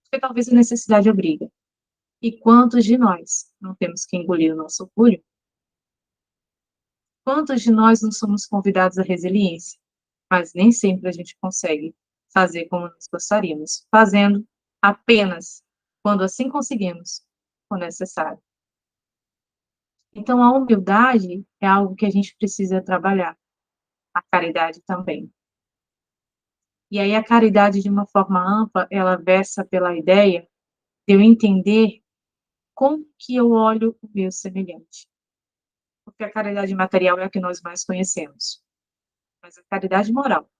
[SPEAKER 2] porque talvez a necessidade obriga. E quantos de nós não temos que engolir o nosso orgulho? Quantos de nós não somos convidados à resiliência? Mas nem sempre a gente consegue fazer como nós gostaríamos, fazendo apenas quando assim conseguimos o necessário. Então, a humildade é algo que a gente precisa trabalhar, a caridade também. E aí, a caridade, de uma forma ampla, ela versa pela ideia de eu entender como que eu olho o meu semelhante. Porque a caridade material é a que nós mais conhecemos. Mas a caridade moral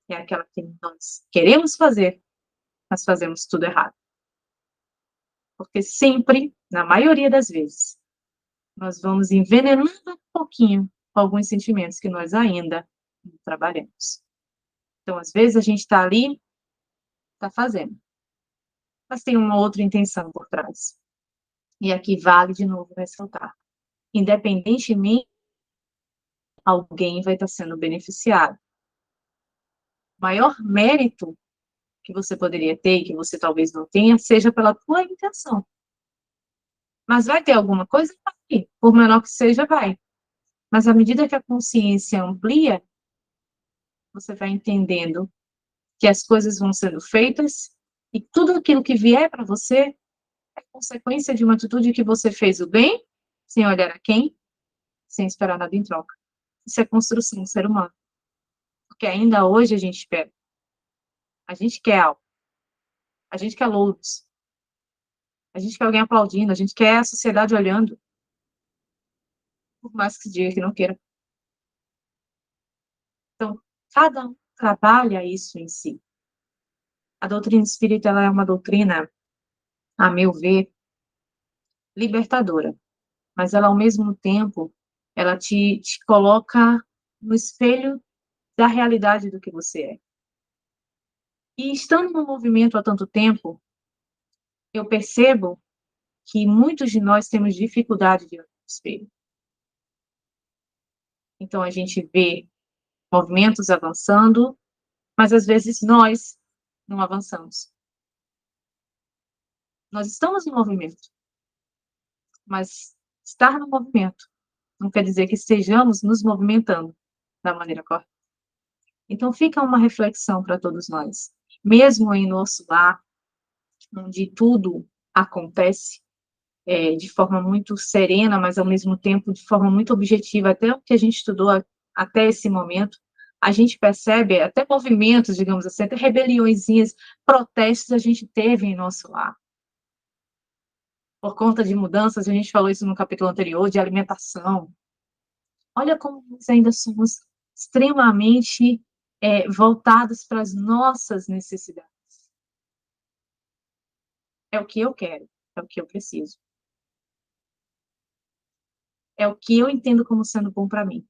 [SPEAKER 2] é aquela que nós queremos fazer, mas fazemos tudo errado. Porque sempre, na maioria das vezes, nós vamos envenenando um pouquinho alguns sentimentos que nós ainda não trabalhamos. Então, às vezes, a gente está ali, está fazendo, mas tem uma outra intenção por trás. E aqui vale, de novo, ressaltar. Independentemente, alguém vai estar sendo beneficiado. O maior mérito que você poderia ter e que você talvez não tenha, seja pela tua intenção. Mas vai ter alguma coisa? Vai. Por menor que seja, vai. Mas à medida que a consciência amplia, você vai entendendo que as coisas vão sendo feitas e tudo aquilo que vier para você é consequência de uma atitude que você fez o bem, sem olhar a quem, sem esperar nada em troca. Isso é construção do ser humano. Porque ainda hoje a gente espera. A gente quer algo. A gente quer louros. A gente quer alguém aplaudindo. A gente quer a sociedade olhando. Por mais que se diga que não queira. Então, cada um trabalha isso em si. A doutrina espírita, ela é uma doutrina, a meu ver, libertadora. mas ela, ao mesmo tempo, ela te coloca no espelho da realidade do que você é. E estando no movimento há tanto tempo, eu percebo que muitos de nós temos dificuldade de olhar no espelho. Então, a gente vê movimentos avançando, mas às vezes nós não avançamos. Nós estamos em movimento, mas estar no movimento não quer dizer que estejamos nos movimentando da maneira correta. Então, fica uma reflexão para todos nós. Mesmo em nosso lar, onde tudo acontece de forma muito serena, mas ao mesmo tempo de forma muito objetiva, até o que a gente estudou até esse momento, a gente percebe até movimentos, digamos assim, até rebeliõezinhas, protestos a gente teve em nosso lar. Por conta de mudanças, a gente falou isso no capítulo anterior, de alimentação. Olha como nós ainda somos extremamente voltados para as nossas necessidades. É o que eu quero, é o que eu preciso. É o que eu entendo como sendo bom para mim.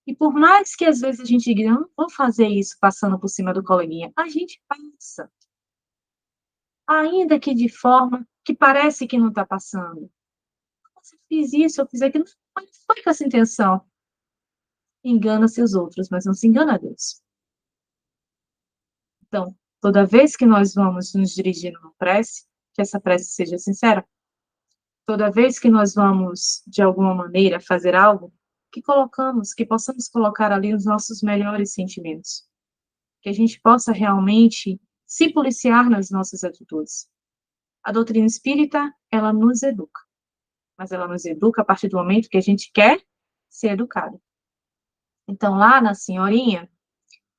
[SPEAKER 2] E por mais que às vezes a gente diga, não vou fazer isso passando por cima do coleguinha, a gente passa. Ainda que de forma que parece que não está passando. Se eu fiz isso, eu fiz aquilo, não foi com essa intenção. Engana-se os outros, mas não se engana a Deus. Então, toda vez que nós vamos nos dirigir numa prece, que essa prece seja sincera, toda vez que nós vamos, de alguma maneira, fazer algo, que possamos colocar ali os nossos melhores sentimentos. Que a gente possa realmente se policiar nas nossas atitudes. A doutrina espírita, ela nos educa, mas ela nos educa a partir do momento que a gente quer ser educado. Então, lá na senhorinha,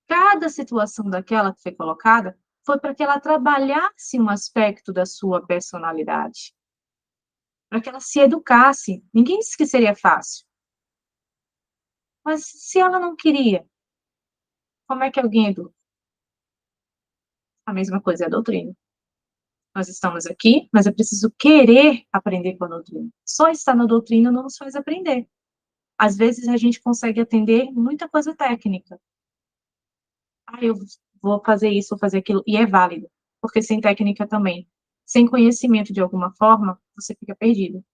[SPEAKER 2] cada situação daquela que foi colocada foi para que ela trabalhasse um aspecto da sua personalidade, para que ela se educasse. Ninguém disse que seria fácil. Mas se ela não queria, como é que alguém educa? A mesma coisa é a doutrina. Nós estamos aqui, mas é preciso querer aprender com a doutrina. Só estar na doutrina não nos faz aprender. Às vezes a gente consegue atender muita coisa técnica. Eu vou fazer isso, vou fazer aquilo, e é válido, porque sem técnica também, sem conhecimento de alguma forma, você fica perdido.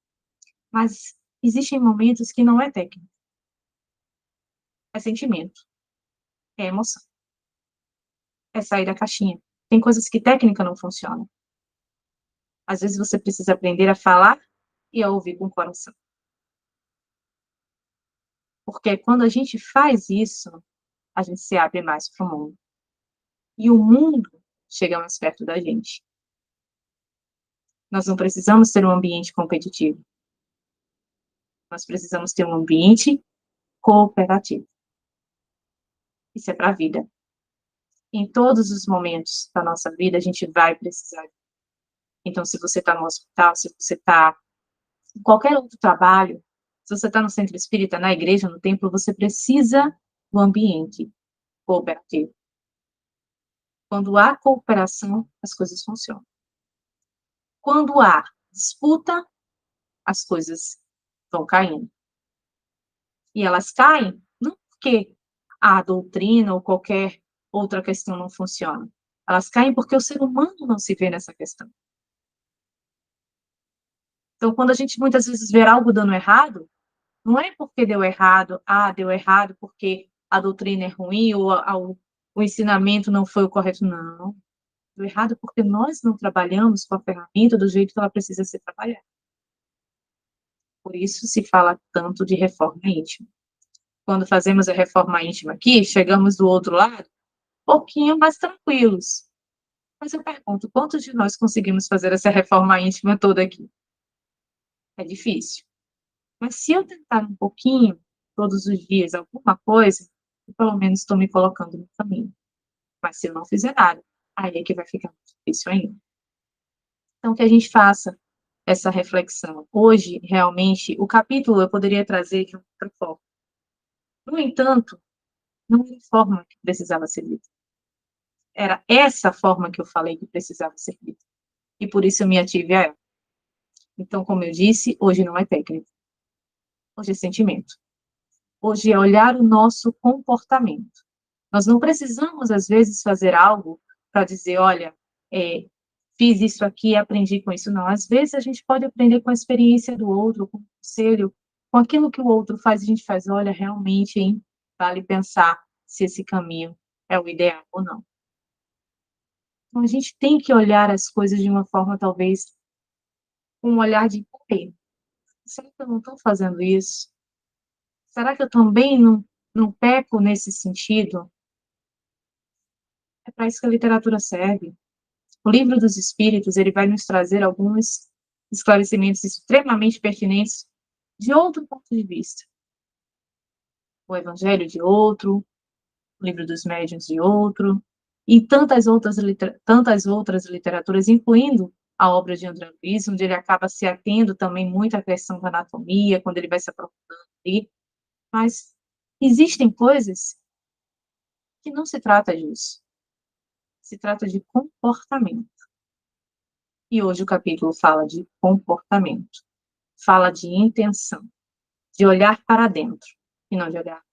[SPEAKER 2] Mas existem momentos que não é técnica, é sentimento, é emoção, é sair da caixinha. Tem coisas que técnica não funciona. Às vezes você precisa aprender a falar e a ouvir com o coração. Porque quando a gente faz isso, a gente se abre mais para o mundo. E o mundo chega mais perto da gente. Nós não precisamos ter um ambiente competitivo. Nós precisamos ter um ambiente cooperativo. Isso é para a vida. Em todos os momentos da nossa vida, a gente vai precisar. Então, se você está no hospital, se você está em qualquer outro trabalho, se você está no centro espírita, na igreja, no templo, você precisa do ambiente cooperativo. Quando há cooperação, as coisas funcionam. Quando há disputa, as coisas vão caindo. E elas caem não porque a doutrina ou qualquer outra questão não funciona. Elas caem porque o ser humano não se vê nessa questão. Então, quando a gente muitas vezes vê algo dando errado, não é porque deu errado porque a doutrina é ruim ou o ensinamento não foi o correto, não. Deu errado porque nós não trabalhamos com a ferramenta do jeito que ela precisa ser trabalhada. Por isso se fala tanto de reforma íntima. Quando fazemos a reforma íntima aqui, chegamos do outro lado, um pouquinho mais tranquilos. Mas eu pergunto, quantos de nós conseguimos fazer essa reforma íntima toda aqui? É difícil. Mas se eu tentar um pouquinho, todos os dias, alguma coisa, eu pelo menos estou me colocando no caminho. Mas se eu não fizer nada, aí é que vai ficar muito difícil ainda. Então, que a gente faça essa reflexão. Hoje, realmente, o capítulo eu poderia trazer de outra forma. No entanto, não era a forma que precisava ser lida. Era essa forma que eu falei que precisava ser lida. E por isso eu me ative a ela. Então, como eu disse, hoje não é técnica, hoje é sentimento. Hoje é olhar o nosso comportamento. Nós não precisamos, às vezes, fazer algo para dizer, olha, fiz isso aqui e aprendi com isso. Não, às vezes a gente pode aprender com a experiência do outro, com o conselho, com aquilo que o outro faz, a gente faz, olha, realmente, hein, vale pensar se esse caminho é o ideal ou não. Então, a gente tem que olhar as coisas de uma forma, talvez, com um olhar de, será que eu não estou fazendo isso? Será que eu também não peco nesse sentido? É para isso que a literatura serve. O Livro dos Espíritos, ele vai nos trazer alguns esclarecimentos extremamente pertinentes de outro ponto de vista. O Evangelho de outro, o Livro dos Médiuns de outro, e tantas outras literaturas, incluindo a obra de André Luiz, onde ele acaba se atendo também muito à questão da anatomia, quando ele vai se aprofundando ali. Mas existem coisas que não se trata disso. Se trata de comportamento. E hoje o capítulo fala de comportamento. Fala de intenção, de olhar para dentro, e não de olhar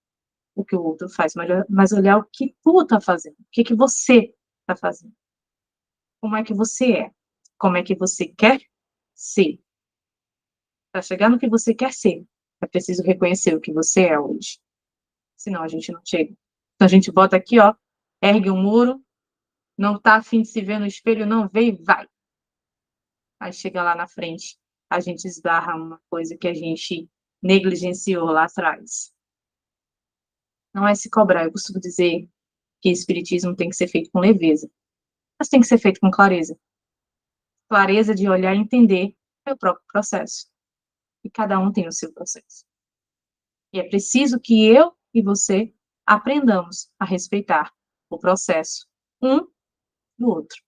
[SPEAKER 2] o que o outro faz, mas olhar o que tu está fazendo, o que você está fazendo. Como é que você é? Como é que você quer ser? Para chegar no que você quer ser, é preciso reconhecer o que você é hoje. Senão a gente não chega. Então a gente bota aqui, ó, ergue um muro, não está a fim de se ver no espelho, não vê e vai. Aí chega lá na frente, a gente esbarra uma coisa que a gente negligenciou lá atrás. Não é se cobrar. Eu costumo dizer que espiritismo tem que ser feito com leveza, mas tem que ser feito com clareza. Clareza de olhar e entender o meu próprio processo. E cada um tem o seu processo. E é preciso que eu e você aprendamos a respeitar o processo um do outro.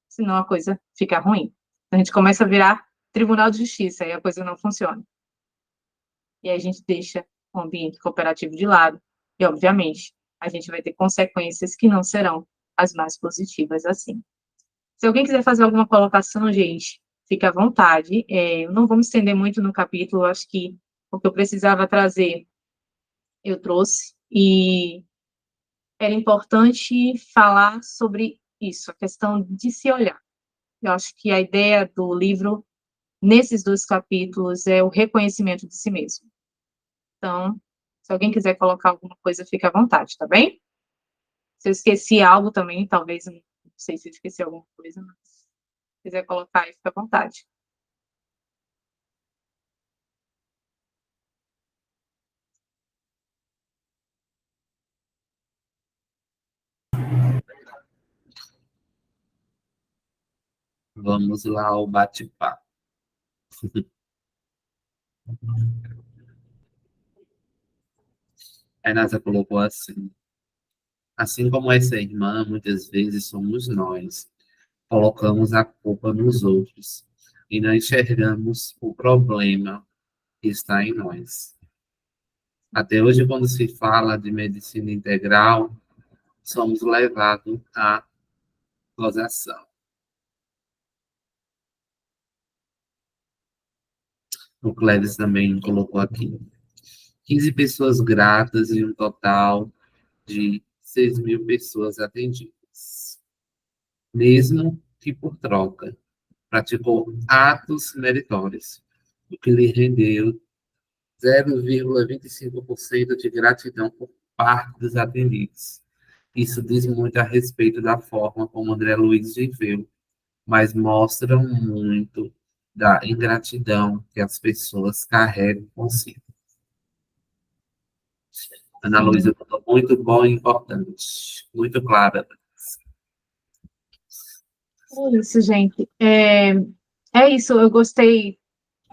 [SPEAKER 2] Senão a coisa fica ruim. A gente começa a virar tribunal de justiça e a coisa não funciona. E aí a gente deixa o ambiente cooperativo de lado. E, obviamente, a gente vai ter consequências que não serão as mais positivas assim. Se alguém quiser fazer alguma colocação, gente, fique à vontade. Eu não vou me estender muito no capítulo, acho que o que eu precisava trazer, eu trouxe. E era importante falar sobre isso, a questão de se olhar. Eu acho que a ideia do livro, nesses 2 capítulos, é o reconhecimento de si mesmo. Então, se alguém quiser colocar alguma coisa, fique à vontade, tá bem? Se eu esqueci algo também, talvez, não sei se eu esqueci alguma coisa, mas se quiser colocar aí, fique à vontade.
[SPEAKER 1] Vamos lá ao bate-papo. A Renata colocou assim como essa irmã, muitas vezes somos nós. Colocamos a culpa nos outros e não enxergamos o problema que está em nós. Até hoje, quando se fala de medicina integral, somos levados à gozação. O Clévis também colocou aqui. 15 pessoas gratas e um total de 6.000 pessoas atendidas. Mesmo que por troca, praticou atos meritórios, o que lhe rendeu 0,25% de gratidão por parte dos atendidos. Isso diz muito a respeito da forma como André Luiz viveu, mas mostra muito da ingratidão que as pessoas carregam consigo. Ana Luísa falou muito bom e importante, muito clara.
[SPEAKER 2] É isso, gente. É isso, eu gostei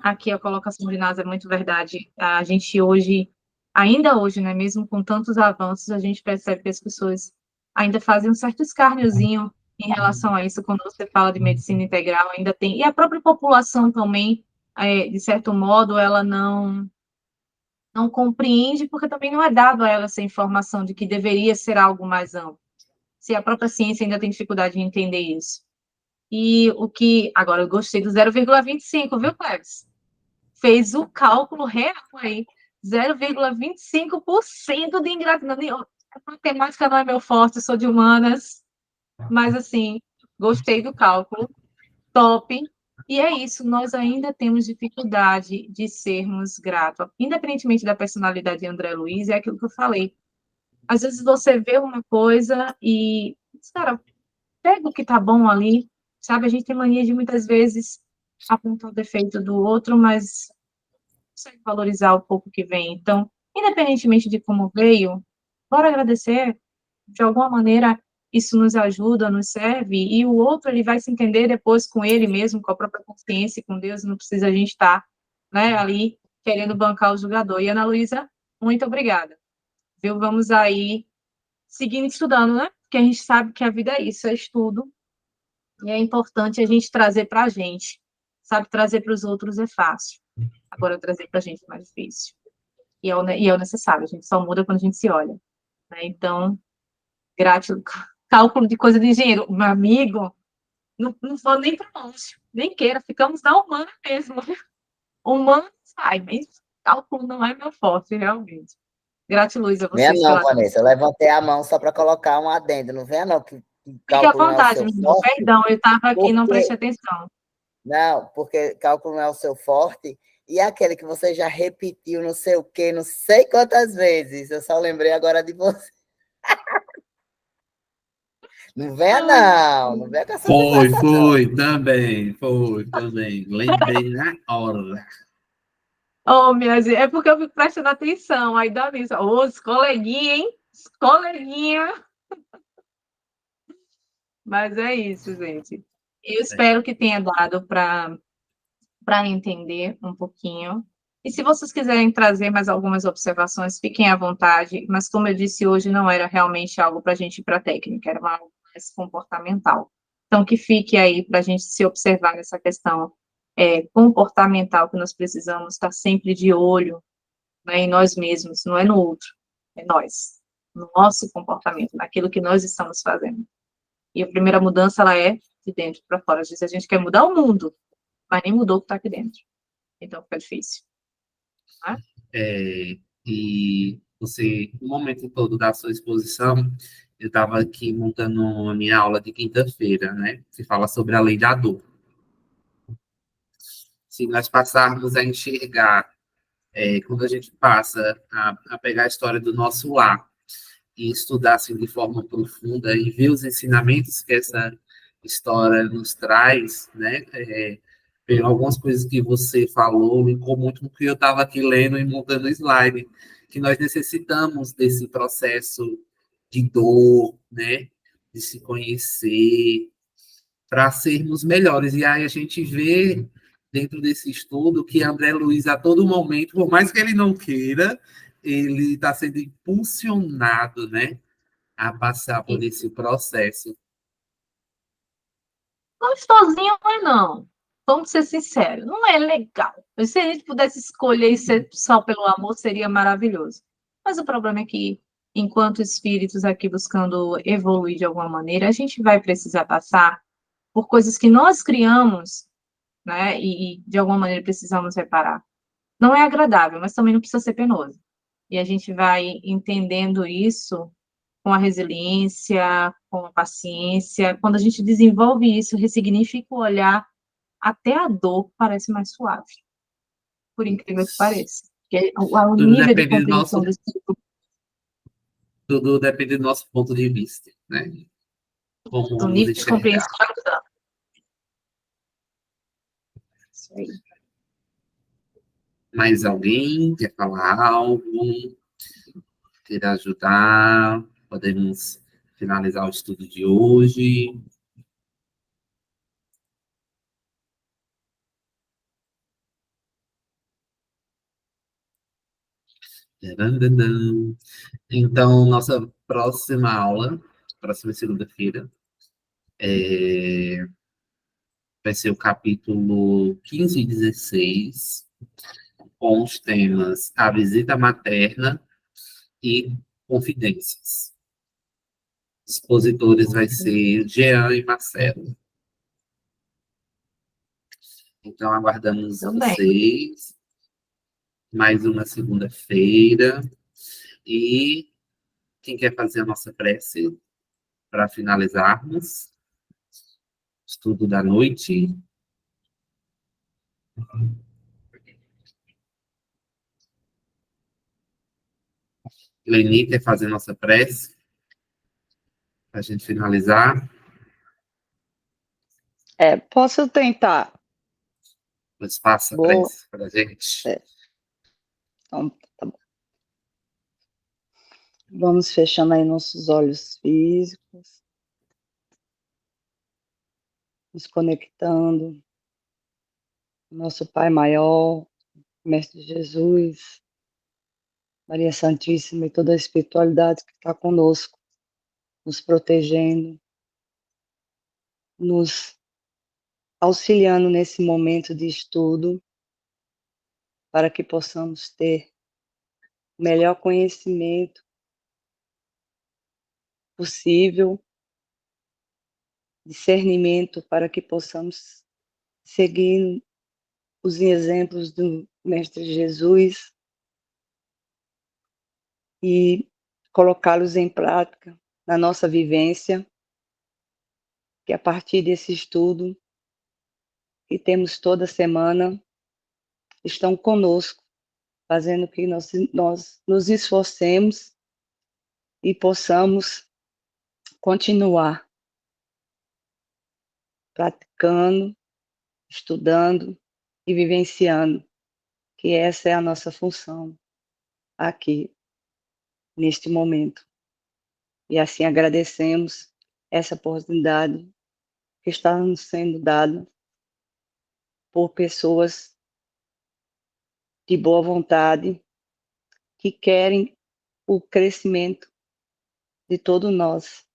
[SPEAKER 2] aqui, a colocação de Nasa é muito verdade. A gente hoje, ainda hoje, né, mesmo com tantos avanços, a gente percebe que as pessoas ainda fazem um certo escárniozinho em relação a isso, quando você fala de medicina integral, ainda tem, e a própria população também, de certo modo, ela não compreende, porque também não é dado a ela essa informação de que deveria ser algo mais amplo, se a própria ciência ainda tem dificuldade de entender isso. E o que... Agora, eu gostei do 0,25, viu, Cleves? Fez o cálculo real aí. 0,25% de ingratidão. A matemática não é meu forte, sou de humanas. Mas, assim, gostei do cálculo. Top. E é isso, nós ainda temos dificuldade de sermos gratos. Independentemente da personalidade de André Luiz, é aquilo que eu falei. Às vezes você vê uma coisa e, cara, pega o que tá bom ali, sabe? A gente tem mania de muitas vezes apontar o defeito do outro, mas consegue valorizar o pouco que vem. Então, independentemente de como veio, bora agradecer. De alguma maneira, isso nos ajuda, nos serve, e o outro, ele vai se entender depois com ele mesmo, com a própria consciência, com Deus, não precisa a gente estar, né, ali querendo bancar o jogador. E, Ana Luísa, muito obrigada. Viu? Vamos aí seguindo estudando, né? Porque a gente sabe que a vida é isso, é estudo, e é importante a gente trazer para a gente. Sabe, trazer para os outros é fácil. Agora, trazer para a gente é mais difícil. E é o necessário, a gente só muda quando a gente se olha. Né? Então, gratidão, cálculo de coisa de engenheiro, meu amigo, não vou nem para longe, nem queira, ficamos na humana mesmo. Humano sai, mas cálculo não é meu forte, realmente. Gratiluz a
[SPEAKER 3] Venha
[SPEAKER 2] vocês
[SPEAKER 3] não,
[SPEAKER 2] pela
[SPEAKER 3] Vanessa. Eu levantei a mão só para colocar um adendo. Não venha não, que
[SPEAKER 2] Fique à
[SPEAKER 3] cálculo não é o
[SPEAKER 2] vontade,
[SPEAKER 3] seu
[SPEAKER 2] meu irmão.
[SPEAKER 3] forte.
[SPEAKER 2] Perdão, eu estava aqui e não prestei
[SPEAKER 3] Porque,
[SPEAKER 2] atenção.
[SPEAKER 3] não, porque cálculo não é o seu forte. E aquele que você já repetiu não sei o quê, não sei quantas vezes. Eu só lembrei agora de você. Não venha
[SPEAKER 2] Ai,
[SPEAKER 3] não, não venha com essa
[SPEAKER 1] Foi,
[SPEAKER 3] conversa não.
[SPEAKER 1] foi também. Lembrei na hora.
[SPEAKER 2] oh, minha gente, é porque eu fico prestando atenção, aí dá nisso. Ô, os coleguinhas, hein? Os coleguinha. Mas é isso, gente. Eu espero que tenha dado para entender um pouquinho. E se vocês quiserem trazer mais algumas observações, fiquem à vontade, mas como eu disse hoje, não era realmente algo para a gente ir para a técnica, era algo mais comportamental. Então, que fique aí para a gente se observar nessa questão comportamental, que nós precisamos estar sempre de olho, né, em nós mesmos, não é no outro, é nós, no nosso comportamento, naquilo que nós estamos fazendo. E a primeira mudança, ela é de dentro para fora. Às vezes a gente quer mudar o mundo, mas nem mudou o que está aqui dentro. Então fica difícil. Né?
[SPEAKER 1] E você, no momento todo da sua exposição, eu estava aqui montando a minha aula de quinta-feira, né? Que fala sobre a lei da dor. Se nós passarmos a enxergar, quando a gente passa a pegar a história do nosso lar e estudar assim, de forma profunda e ver os ensinamentos que essa história nos traz, né? Algumas coisas que você falou linkou muito com o que eu estava aqui lendo e montando o slide, que nós necessitamos desse processo de dor, né? De se conhecer, para sermos melhores. E aí a gente vê dentro desse estudo que André Luiz, a todo momento, por mais que ele não queira, ele está sendo impulsionado, né, a passar por
[SPEAKER 2] Isso.
[SPEAKER 1] esse processo.
[SPEAKER 2] Gostosinho não é, não. Vamos ser sinceros, não é legal. Se a gente pudesse escolher ser só pelo amor, seria maravilhoso. Mas o problema é que, enquanto espíritos aqui buscando evoluir de alguma maneira, a gente vai precisar passar por coisas que nós criamos, né? E de alguma maneira precisamos reparar. Não é agradável, mas também não precisa ser penoso. E a gente vai entendendo isso com a resiliência, com a paciência. Quando a gente desenvolve isso, ressignifica o olhar, até a dor parece mais suave, por incrível que pareça. Porque o
[SPEAKER 1] Tudo
[SPEAKER 2] nível de
[SPEAKER 1] depende do
[SPEAKER 2] compreensão
[SPEAKER 1] nosso,
[SPEAKER 2] do espírito,
[SPEAKER 1] tudo depende do nosso ponto de vista, né? Como
[SPEAKER 2] do
[SPEAKER 1] vamos
[SPEAKER 2] nível de compreensão
[SPEAKER 1] enxergar.
[SPEAKER 2] vai mudando. Isso aí.
[SPEAKER 1] Mais alguém quer falar algo? Quer ajudar? Podemos finalizar o estudo de hoje. Então, nossa próxima aula, próxima segunda-feira, vai ser o capítulo 15 e 16, com os temas A Visita Materna e Confidências. Expositores vai ser Jean e Marcelo. Então, aguardamos
[SPEAKER 2] Também.
[SPEAKER 1] vocês mais uma segunda-feira. E quem quer fazer a nossa prece para finalizarmos o estudo da noite? Leni quer fazer a nossa prece para a gente finalizar?
[SPEAKER 4] Posso tentar.
[SPEAKER 1] Pois faça a
[SPEAKER 4] Vou.
[SPEAKER 1] prece para a gente.
[SPEAKER 4] Então, tá bom. Vamos fechando aí nossos olhos físicos, nos conectando. Nosso Pai Maior, Mestre Jesus, Maria Santíssima e toda a espiritualidade que está conosco, nos protegendo, nos auxiliando nesse momento de estudo, para que possamos ter o melhor conhecimento possível, discernimento, para que possamos seguir os exemplos do Mestre Jesus e colocá-los em prática na nossa vivência, que a partir desse estudo que temos toda semana, estão conosco, fazendo que nós nos esforcemos e possamos continuar praticando, estudando e vivenciando, que essa é a nossa função aqui, neste momento. E assim agradecemos essa oportunidade que está nos sendo dada por pessoas de boa vontade que querem o crescimento de todos nós,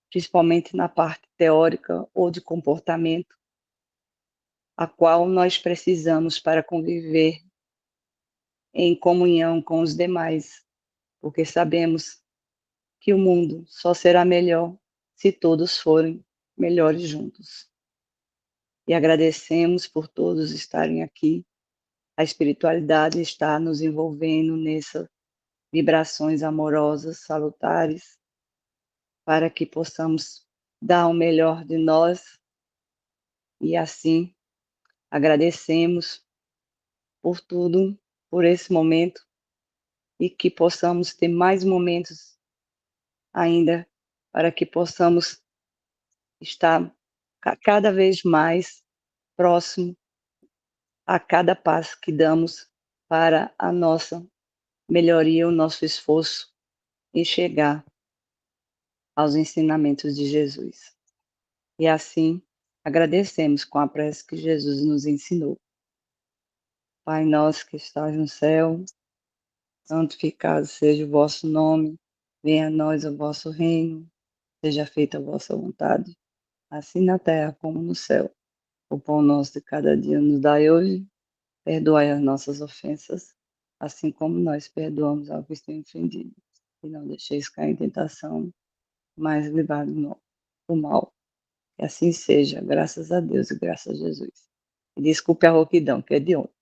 [SPEAKER 4] principalmente na parte teórica ou de comportamento, a qual nós precisamos para conviver em comunhão com os demais, porque sabemos que o mundo só será melhor se todos forem melhores juntos. E agradecemos por todos estarem aqui. A espiritualidade está nos envolvendo nessas vibrações amorosas, salutares, para que possamos dar o melhor de nós. E assim, agradecemos por tudo, por esse momento, e que possamos ter mais momentos ainda, para que possamos estar cada vez mais próximo a cada passo que damos para a nossa melhoria, o nosso esforço em chegar aos ensinamentos de Jesus. E assim, agradecemos com a prece que Jesus nos ensinou. Pai nosso que estás no céu, santificado seja o vosso nome, venha a nós o vosso reino, seja feita a vossa vontade, assim na terra como no céu. O pão nosso de cada dia nos dai hoje, perdoai as nossas ofensas, assim como nós perdoamos ao que tem ofendido. E não deixeis cair em tentação, mas livrai-nos do mal. Que assim seja, graças a Deus e graças a Jesus. E desculpe a rouquidão, que é de ontem.